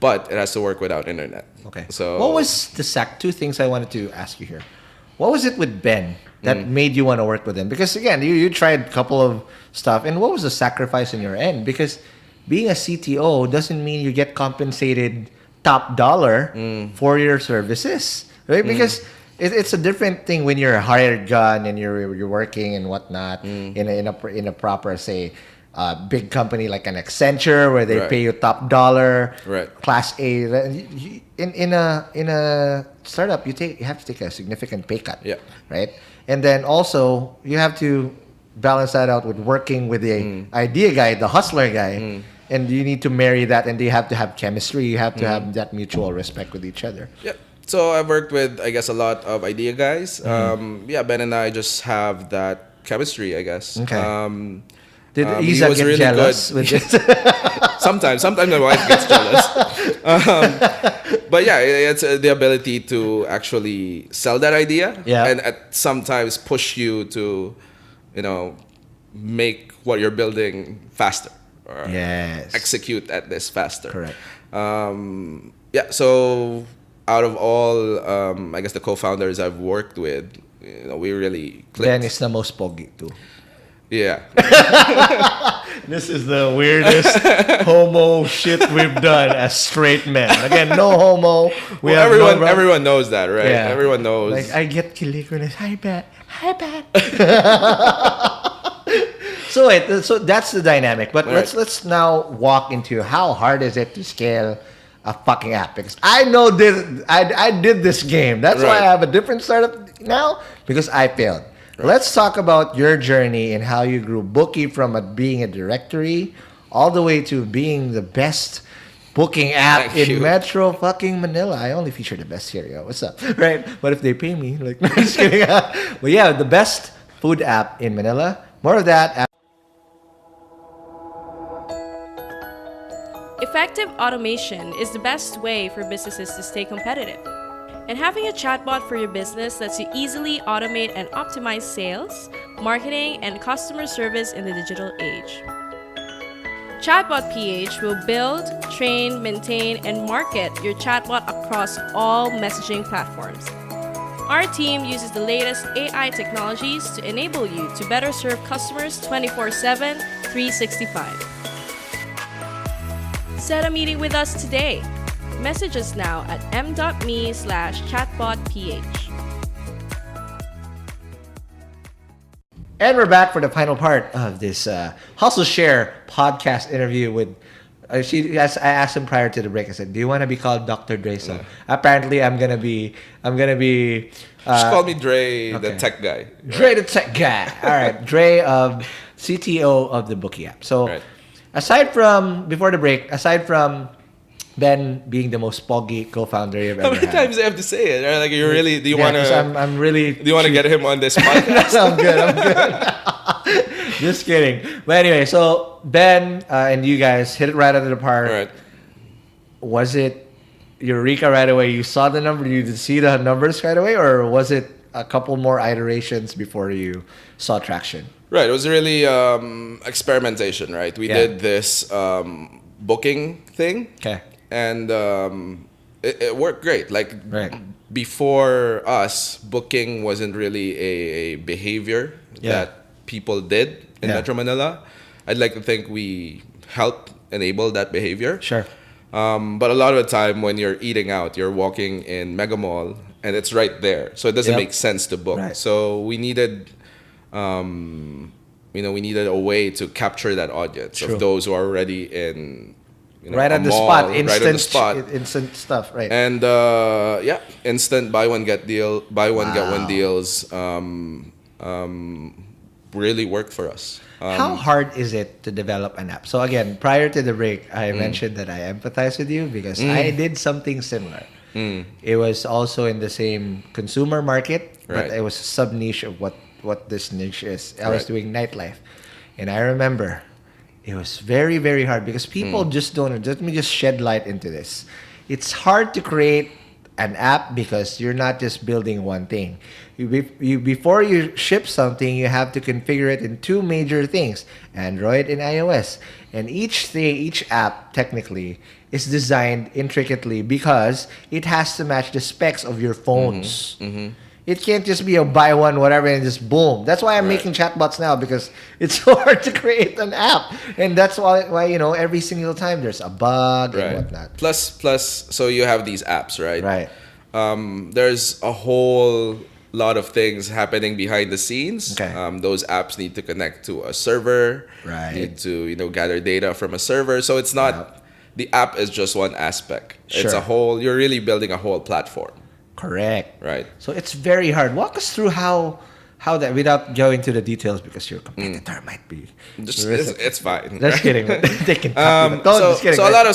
But it has to work without internet. Okay. So what was the two things I wanted to ask you here? What was it with Ben that made you want to work with him? Because again, you tried a couple of stuff, and what was the sacrifice on your end? Because being a CTO doesn't mean you get compensated top dollar for your services, right? Because it's a different thing when you're a hired gun and you're working and whatnot in a proper, say, big company like an Accenture where they Right. pay you top dollar, Right. class A. In a startup, you have to take a significant pay cut, Yeah. right? And then also you have to balance that out with working with the idea guy, the hustler guy, and you need to marry that, and you have to have chemistry. You have to have that mutual respect with each other. Yeah. So I've worked with, I guess, a lot of idea guys. Ben and I just have that chemistry, I guess. Okay. Did he Isa was get really jealous good. with this? Sometimes my wife gets jealous. But yeah, it's the ability to actually sell that idea, Yeah. and sometimes push you to, make what you're building faster, or Yes. execute at this faster. Correct. So out of all, I guess the co-founders I've worked with, we really clicked. Ben is the most pogi too. Yeah. This is the weirdest homo shit we've done as straight men. Again, no homo. We have Everyone knows that, right? Yeah. Everyone knows. Like, I get kilig when it's, hi, bet. So wait, so that's the dynamic. But Right. let's now walk into how hard is it to scale a fucking app, because I know this. I did this game. That's why I Right. have a different startup now, because I failed. Let's talk about your journey and how you grew Booky from being a directory all the way to being the best booking app Thank in you. Metro fucking Manila. I only feature the best here, yo. What's up? Right? But if they pay me, like, no, just kidding. But yeah, the best food app in Manila. More of that. Effective automation is the best way for businesses to stay competitive. And having a chatbot for your business lets you easily automate and optimize sales, marketing, and customer service in the digital age. Chatbot PH will build, train, maintain, and market your chatbot across all messaging platforms. Our team uses the latest AI technologies to enable you to better serve customers 24/7, 365. Set a meeting with us today. Message us now at m.me/chatbotph. And we're back for the final part of this Hustleshare podcast interview with. I asked him prior to the break. I said, "Do you want to be called Dr. Dre?" So apparently, I'm gonna be. Just call me Dre, the okay. tech guy. Dre, the tech guy. All right, Dre, CTO of the Booky app. So, Right. aside from Ben being the most poggy co-founder you've How ever many had. times do I have to say it? Right? Like, you really? Do you Yeah, want 'cause to? I'm really. Do you want to get him on this podcast? I'm good. Just kidding. But anyway, so Ben and you guys hit it right out of the park. Right. Was it Eureka right away? You saw the number, you did see the numbers right away, or was it a couple more iterations before you saw traction? Right. It was really experimentation. Right. We Yeah. did this booking thing. Okay. And it worked great. Like Right. before us, booking wasn't really a behavior Yeah. that people did in Yeah. Metro Manila. I'd like to think we helped enable that behavior. Sure. But a lot of the time when you're eating out, you're walking in Mega Mall and it's right there. So it doesn't Yep. make sense to book. Right. So we needed we needed a way to capture that audience True. of those who are already in Right a on the mall, spot. right on the spot. Instant stuff. Right. And instant buy one get one deals really worked for us. How hard is it to develop an app? So again, prior to the break, I mentioned that I empathize with you because I did something similar. It was also in the same consumer market, but Right. it was a sub niche of what this niche is. I was Right. doing nightlife, and I remember it was very, very hard because people just don't. Let me just shed light into this. It's hard to create an app because you're not just building one thing. Before you ship something, you have to configure it in two major things: Android and iOS. And each app technically is designed intricately because it has to match the specs of your phones. It can't just be a buy one whatever and just boom. That's why I'm Right. making chatbots now, because it's so hard to create an app, and that's why every single time there's a bug and whatnot. Plus, so you have these apps, right? Right. There's a whole lot of things happening behind the scenes. Okay. Those apps need to connect to a server. Right. Need to gather data from a server. So it's not the app is just one aspect. It's Sure. a whole. You're really building a whole platform, Correct. right? So it's very hard. Walk us through how that, without going to the details, because your competitor might be. It's fine. Just kidding. They can copy that. Just kidding, so right? a lot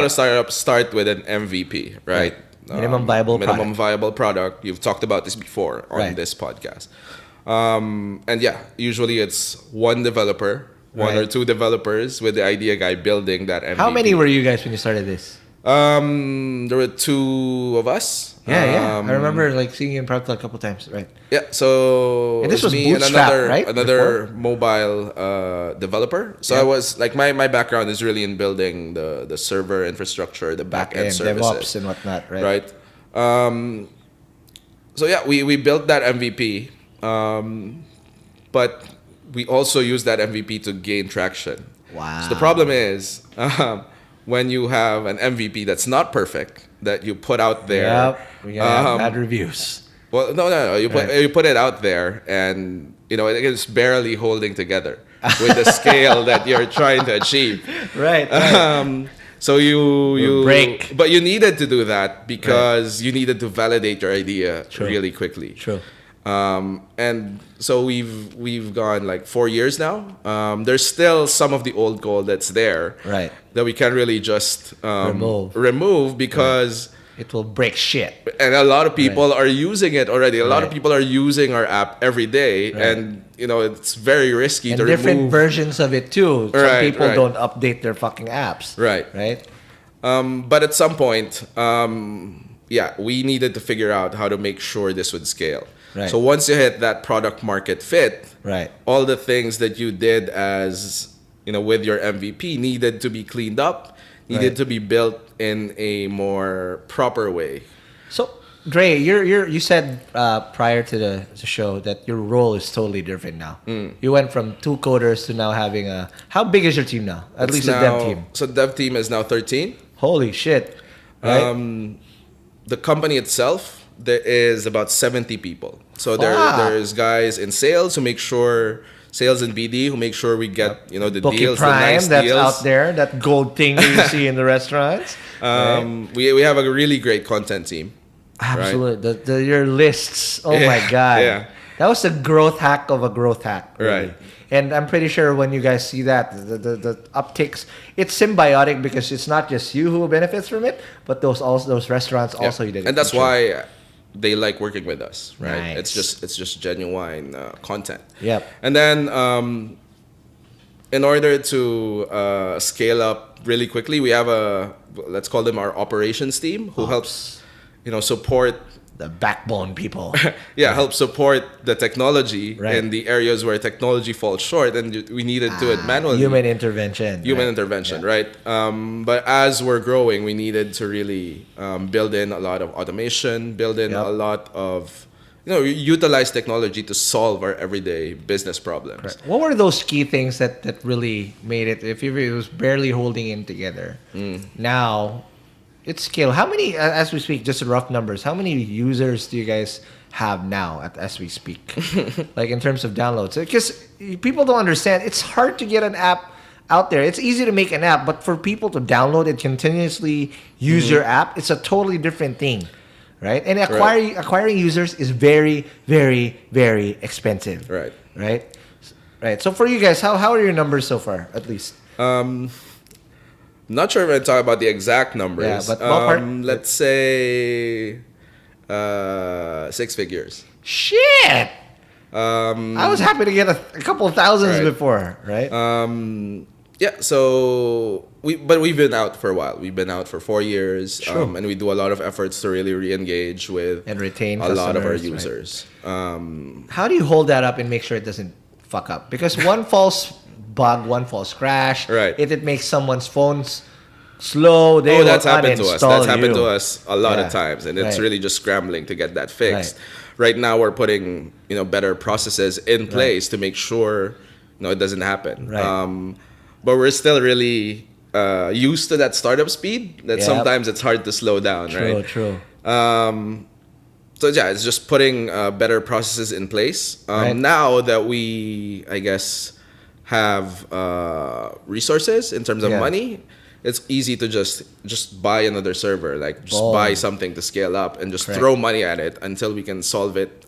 of startups start with an MVP, right? Minimum viable viable product. You've talked about this before on Right. this podcast. And yeah, usually it's one developer, one or Right. two developers with the idea guy building that MVP. How many were you guys when you started this? There were two of us. Yeah. I remember seeing you in Proud a couple times, right? Yeah, so And this it was me and bootstrap, right? another mobile developer. So Yeah. I was my background is really in building the server infrastructure, the back end And services, DevOps and whatnot, right? right? So yeah, we built that MVP, but we also use that MVP to gain traction. Wow. So the problem is when you have an MVP that's not perfect that you put out there. Yep. We got bad reviews. Well, no. You put Right. you put it out there, and it is barely holding together with the scale that you're trying to achieve. Right. So you break. but you needed to do that because you needed to validate your idea True. really quickly. True. And so we've gone like 4 years now. There's still some of the old gold that's there, Right. that we can't really just remove because. It will break shit. And a lot of people are using it already. A lot of Right. people are using our app every day, Right. and it's very risky And to different remove. versions of it too. Some Right, people right. don't update their fucking apps. Right. Right? But at some point, we needed to figure out how to make sure this would scale. Right. So once you hit that product market fit, Right. all the things that you did as with your MVP needed to be cleaned up, needed Right. to be built in a more proper way. So, Dre, you said prior to the show that your role is totally different now. You went from 2 coders to now having a. How big is your team now? At least the dev team. So dev team is now 13. Holy shit! Right? The company itself, there is about 70 people. So Fuck. there's guys in sales who make sure, sales and BD who make sure we get the Booky deals, Prime, the nice that's deals. out there, that gold thing that you see in the restaurants. Right? We have a really great content team. Absolutely. Your lists. Oh my god. Yeah. That was the growth hack of a growth hack. Really. Right. And I'm pretty sure when you guys see that, the upticks, it's symbiotic because it's not just you who benefits from it, but those restaurants Yeah. also you did. And that's why they like working with us, right? Nice. It's just genuine content. Yep. And then in order to scale up really quickly, we have let's call them our operations team who helps support The backbone people. help support the technology Right. in the areas where technology falls short, and we needed to do it manually. Human intervention. Human right? intervention, Yeah. right? But as we're growing, we needed to really build in a lot of automation, build in Yep. a lot of, utilize technology to solve our everyday business problems. What were those key things that really made it? If it was barely holding in together, now it's scale. How many, as we speak, just rough numbers, how many users do you guys have now as we speak? Like in terms of downloads? Because people don't understand, it's hard to get an app out there. It's easy to make an app, but for people to download it, continuously use your app, it's a totally different thing. Right? And acquiring users is very, very, very expensive. Right. Right. So for you guys, how are your numbers so far, at least? Not sure if I talk about the exact numbers. Yeah, but ballpark. Let's say 6 figures. Shit! I was happy to get a couple of thousands Right. before, right? So we've been out for a while. We've been out for 4 years, True. and we do a lot of efforts to really re-engage with And retain a lot of our customers, right. users. How do you hold that up and make sure it doesn't fuck up? Because one false bug, one false crash, Right. If it makes someone's phones slow, they will That's happened to us. uninstall That's happened you. to us a lot Yeah. of times, and it's Right. really just scrambling to get that fixed. Right now, we're putting better processes in place to make sure it doesn't happen. Right. But we're still really used to that startup speed that Yep. sometimes it's hard to slow down. Right. True. So it's just putting better processes in place. Right. Now that we, I guess, have resources in terms of Yeah. money, it's easy to just buy another server, like just Boom. buy something to scale up and just Correct. throw money at it until we can solve it,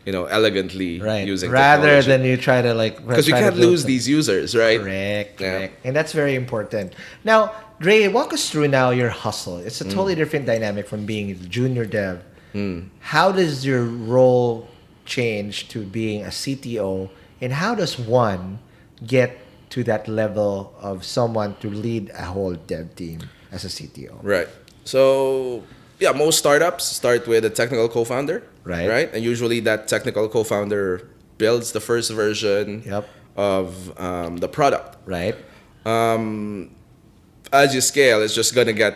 elegantly Right. using Rather technology. than you try to Because we try to can't build lose some- these users, right? Correct. Yeah. And that's very important. Now, Dre, walk us through now your hustle. It's a totally different dynamic from being a junior dev. How does your role change to being a CTO, and how does one get to that level of someone to lead a whole dev team as a CTO? Right. So, most startups start with a technical co-founder. Right. Right. And usually that technical co-founder builds the first version Yep. of the product. Right? As you scale, it's just going to get,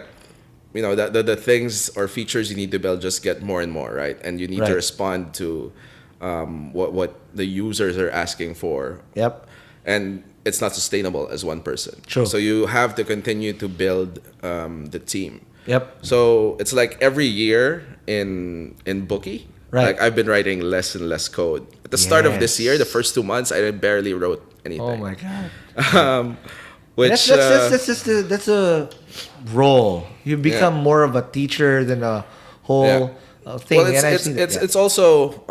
the things or features you need to build just get more and more, right? And you need Right. to respond to what the users are asking for. Yep. And it's not sustainable as one person. True. So you have to continue to build the team. Yep. So it's like every year in Booky, Right. like I've been writing less and less code. At the start of this year, the first 2 months, I barely wrote anything. Oh my god. Which That's a role. You become more of a teacher than a whole thing. well, and I've seen that, it's also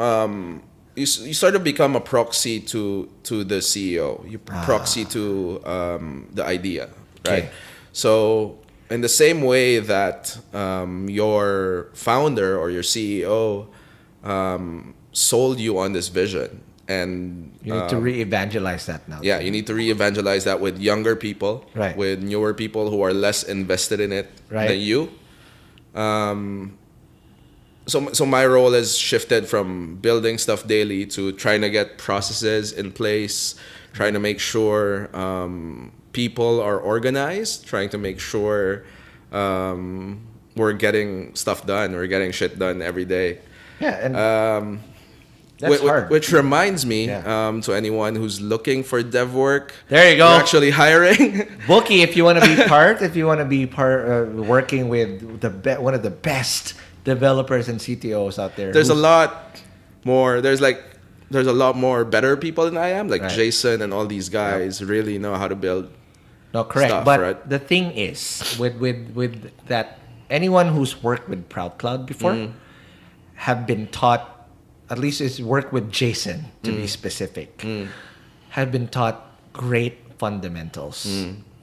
you sort of become a proxy to the CEO. You proxy to the idea, right? Okay. So in the same way that your founder or your CEO sold you on this vision, and You need to re-evangelize that now. yeah, you need to re-evangelize that with younger people, Right. with newer people who are less invested in it Right. than you. So my role has shifted from building stuff daily to trying to get processes in place, trying to make sure people are organized, trying to make sure we're getting stuff done, we're getting shit done every day. Yeah, and that's hard. Which reminds me, Yeah. to anyone who's looking for dev work, There you go. we're actually hiring. Booky, if you want to be working with one of the best developers and CTOs out there. There's a lot more. There's a lot more better people than I am. Like Right. Jason and all these guys really know how to build. No, correct. stuff, But right? the thing is, with that, anyone who's worked with ProudCloud before have been taught, at least it's worked with Jason to be specific, have been taught great fundamentals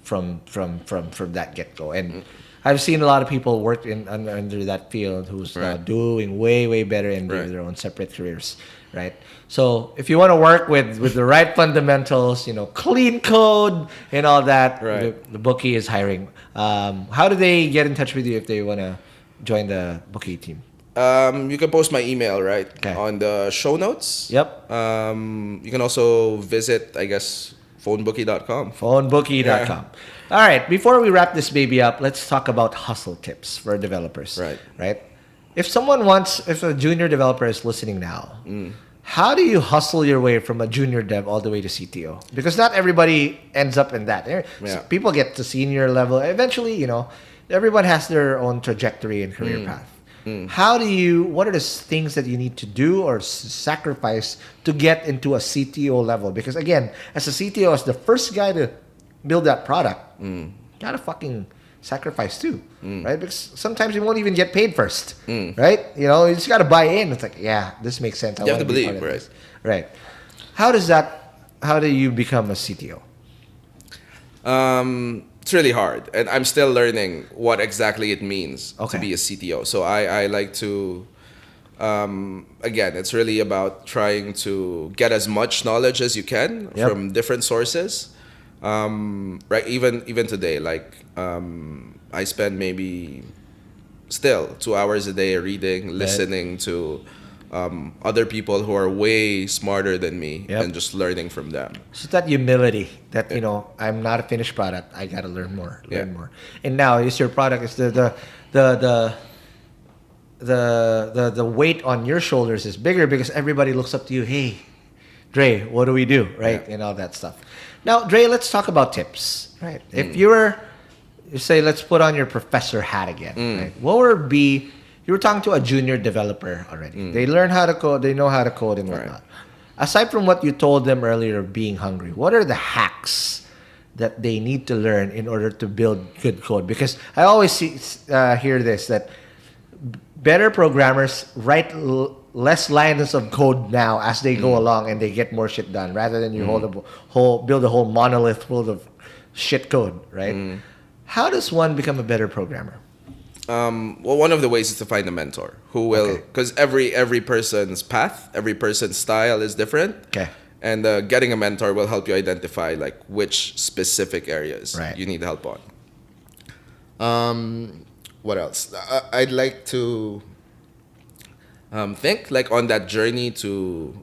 from that get go. And I've seen a lot of people work under that field who's now Right. doing way better in Right. their own separate careers, right? So if you want to work with the right fundamentals, clean code and all that, Right. the Booky is hiring. How do they get in touch with you if they want to join the Booky team? You can post my email Okay. on the show notes. Yep. You can also visit, I guess, phonebookie.com. Phonebookie.com. All right, before we wrap this baby up, let's talk about hustle tips for developers. Right? If a junior developer is listening now, how do you hustle your way from a junior dev all the way to CTO? Because not everybody ends up in that. Yeah. People get to senior level. Eventually, everyone has their own trajectory and career path. What are the things that you need to do or sacrifice to get into a CTO level? Because again, as a CTO, as the first guy to build that product, gotta fucking sacrifice too, right? Because sometimes you won't even get paid first, right? You just gotta buy in. It's like, yeah, this makes sense. You have to wanna be believe, part of this. right? Right. How do you become a CTO? It's really hard, and I'm still learning what exactly it means Okay. to be a CTO. So I like to, again, it's really about trying to get as much knowledge as you can Yep. from different sources. Right, even today, I spend maybe still 2 hours a day reading, listening to other people who are way smarter than me, Yep. and just learning from them. So that humility that I'm not a finished product. I gotta learn more. And now it's your product. It's the weight on your shoulders is bigger because everybody looks up to you. Hey, Dre, what do we do? Right, Yeah. and all that stuff. Now, Dre, let's talk about tips. Right, if you say, let's put on your professor hat again. Right, what would be? You were talking to a junior developer already. They learn how to code. They know how to code and whatnot. Aside from what you told them earlier of being hungry, what are the hacks that they need to learn in order to build good code? Because I always hear this, that better programmers write less lines of code now as they go along, and they get more shit done rather than you build a whole monolith full of shit code, right? How does one become a better programmer? Well, one of the ways is to find a mentor who will, because every person's path, every person's style is different. Okay. And getting a mentor will help you identify which specific areas you need help on. What else? I'd like to think on that journey to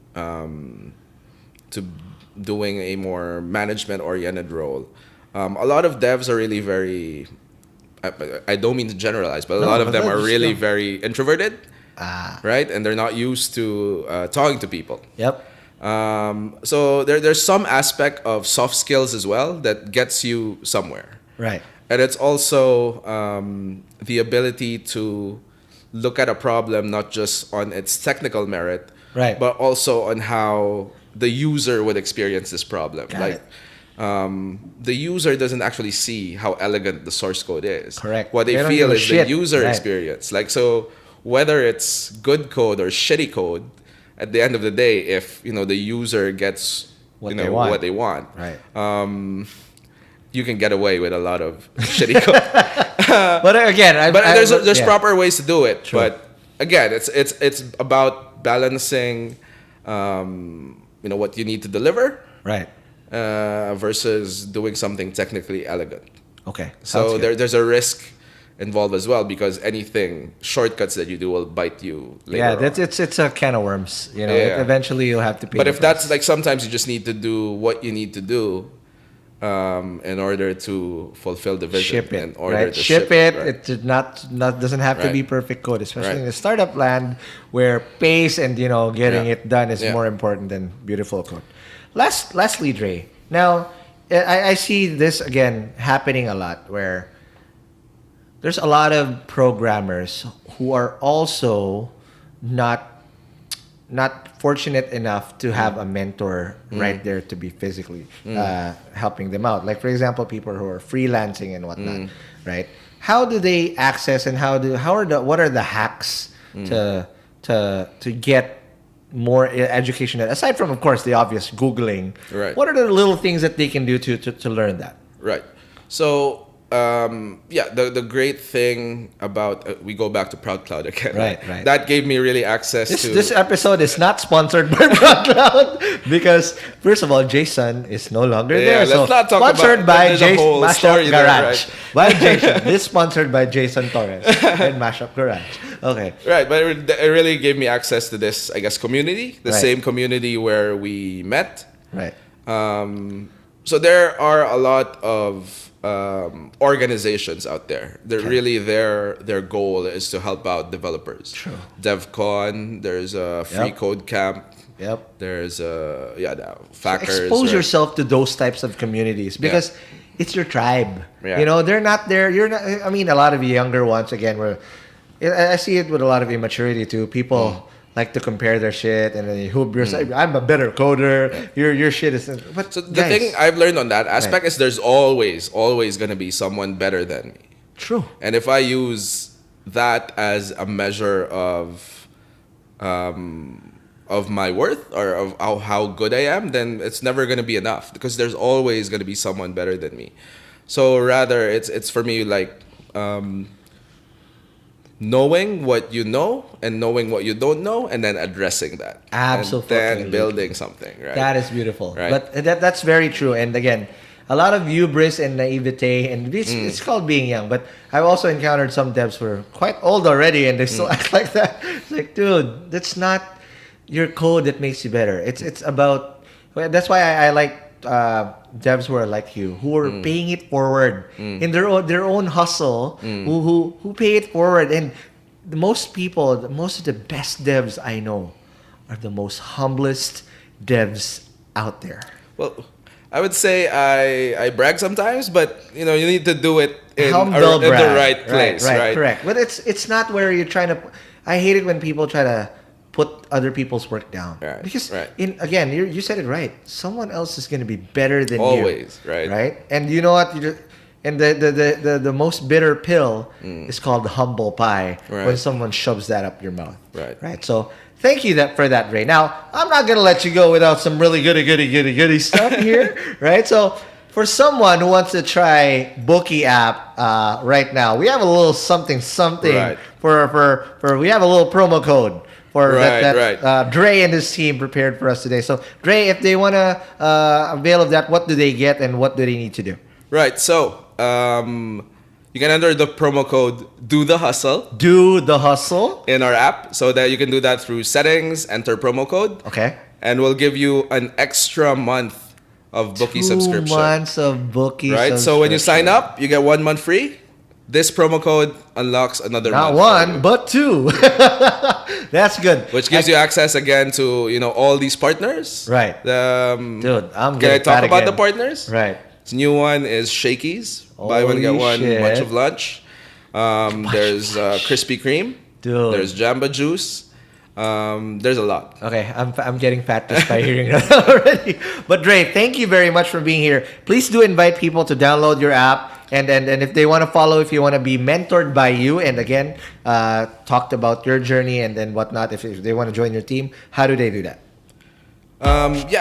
doing a more management-oriented role. A lot of devs are really very. I don't mean to generalize, but a lot of them are really very introverted, right? And they're not used to talking to people. Yep. So there's some aspect of soft skills as well that gets you somewhere. Right. And it's also the ability to look at a problem not just on its technical merit, Right. but also on how the user would experience this problem. Got it. The user doesn't actually see how elegant the source code is. Correct. What they They don't feel give a is shit. the user Right. experience. Like, so whether it's good code or shitty code, at the end of the day, if the user gets What they want. what they want, Right. you can get away with a lot of shitty code. But again, There's yeah. proper ways to do it. True. But again, it's about balancing, what you need to deliver, Right. versus doing something technically elegant. Okay. So Sounds good. there's a risk involved as well, because anything shortcuts that you do will bite you later. Yeah, on. it's a can of worms. Yeah. Eventually you'll have to pay. But the if that's price. like, sometimes you just need to do what you need to do in order to fulfill the vision. ship it, in order right? to Ship it. right? It did not doesn't have to Right. be perfect code, especially Right. in the startup land where pace and getting Yeah. it done is Yeah. more important than beautiful code. Lastly, Dre. Now, I see this again happening a lot where there's a lot of programmers who are also not fortunate enough to have a mentor right there to be physically helping them out. Like, for example, people who are freelancing and whatnot, right? How do they access and what are the hacks to get more education, aside from, of course, the obvious Googling? Right. What are the little things that they can do to learn that? Right. So, the great thing about we go back to Proud Cloud again. Right. That gave me really access to This episode is not sponsored by ProudCloud because, first of all, Jason is no longer there. let's So not talk sponsored about- by there's a Jason whole Mashup story there, Garage. right? By Jason. This is sponsored by Jason Torres and Mashup Garage. Okay. Right, but it really gave me access to this, I guess, community, the Right. same community where we met. Right. So there are a lot of organizations out there. They're really their goal is to help out developers. True. DevCon, there's a free Yep. code camp. Yep. There's Fackers. Expose right? yourself to those types of communities because it's your tribe. Yeah. They're not there. You're not. I mean, a lot of the younger ones again. I see it with a lot of immaturity too. People like to compare their shit and then I'm a better coder. Your shit is. But So the thing I've learned on that aspect is there's always going to be someone better than me. True. And if I use that as a measure of my worth or of how good I am, then it's never going to be enough because there's always going to be someone better than me. So rather, it's for me like knowing what you know and knowing what you don't know and then addressing that. Absolutely. And then building something, right? That is beautiful. Right. But that's very true. And again, a lot of hubris and naivete, and it's called being young. But I've also encountered some devs who are quite old already, and they still act like that. It's like, dude, that's not your code that makes you better. It's about. That's why I like devs who are like you, who are paying it forward in their own hustle, who pay it forward. And most of the best devs I know are the most humblest devs out there. Well, I would say I brag sometimes, but you need to do it in Humble the brag. right place, right? Correct. But it's not where you're trying to. I hate it when people try to put other people's work down. Right, Because right. you said it right. Someone else is going to be better than you. Always, right. Right. And you know what? And the most bitter pill is called humble pie when Right. someone shoves that up your mouth. Right. Right. So thank you for that, Ray. Now I'm not gonna let you go without some really goody stuff here. Right. So for someone who wants to try Booky app right now, we have a little something Right. for we have a little promo code for Right, that right. Dre and his team prepared for us today. So Dre, if they wanna avail of that, what do they get and what do they need to do? Right. So you can enter the promo code Do the Hustle Do the hustle. in our app, so that you can do that through settings, enter promo code, Okay. and we'll give you an extra month of Booky 2 subscription. months of Booky Right. So when you sign subscription. up, you get 1 month free. this promo code unlocks another Not month for one, you, but two. That's good. which gives you access again to all these partners. Right. Dude, I'm can I getting talk fat about again. the partners? Right. This new one is Shakey's. Buy one, get Holy one, shit. bunch of lunch. There's Krispy Kreme. Dude. There's Jamba Juice. There's a lot. Okay, I'm getting fat just by hearing that already. But Dre, thank you very much for being here. Please do invite people to download your app. And if they want to follow, if you want to be mentored by you, and again, talked about your journey and then whatnot, if they want to join your team, how do they do that?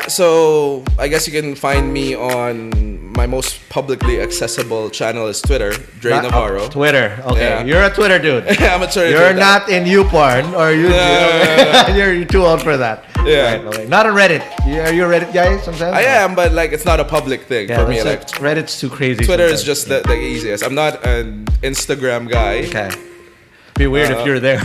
So I guess you can find me on my most publicly accessible channel is Twitter, Andrei Navarro. Twitter. Okay, Yeah. you're a Twitter dude. I'm a Twitter. You're dude. not in YouPorn or YouTube. No. You're too old for that. Yeah. Right, okay. Not on Reddit. Are you a Reddit guy sometimes? I am, but like it's not a public thing for me. Like Reddit's too crazy. Twitter is sometimes. just the easiest. I'm not an Instagram guy. Okay. Be weird if you're there.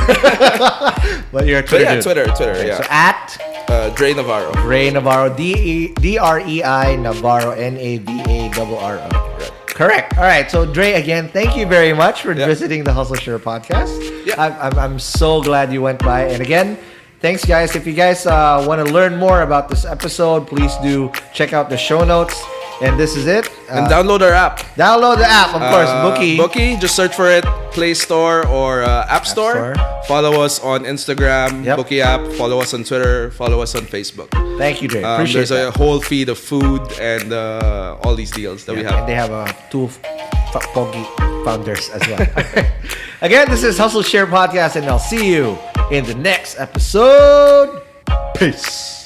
But you're a But Twitter yeah, dude. Twitter, Okay, yeah. So at Andrei Navarro. Ray Navarro, DREI Navarro, NAVARRO. Right. Correct. All right. So Dre, again, thank you very much for Yeah. visiting the Hustleshare podcast. Yeah. I'm so glad you went by. And again, thanks, guys. If you guys want to learn more about this episode, please do check out the show notes. And this is it. And download our app. Download the app, of course. Booky. Booky, just search for it. Play Store or App Store. Store. Follow us on Instagram, Yep. Booky app. Follow us on Twitter. Follow us on Facebook. Thank you, Dre. Appreciate There's that. a whole feed of food and all these deals that we And have. they have two Pogi founders as well. Again, this is Hustle Share Podcast, and I'll see you in the next episode. Peace.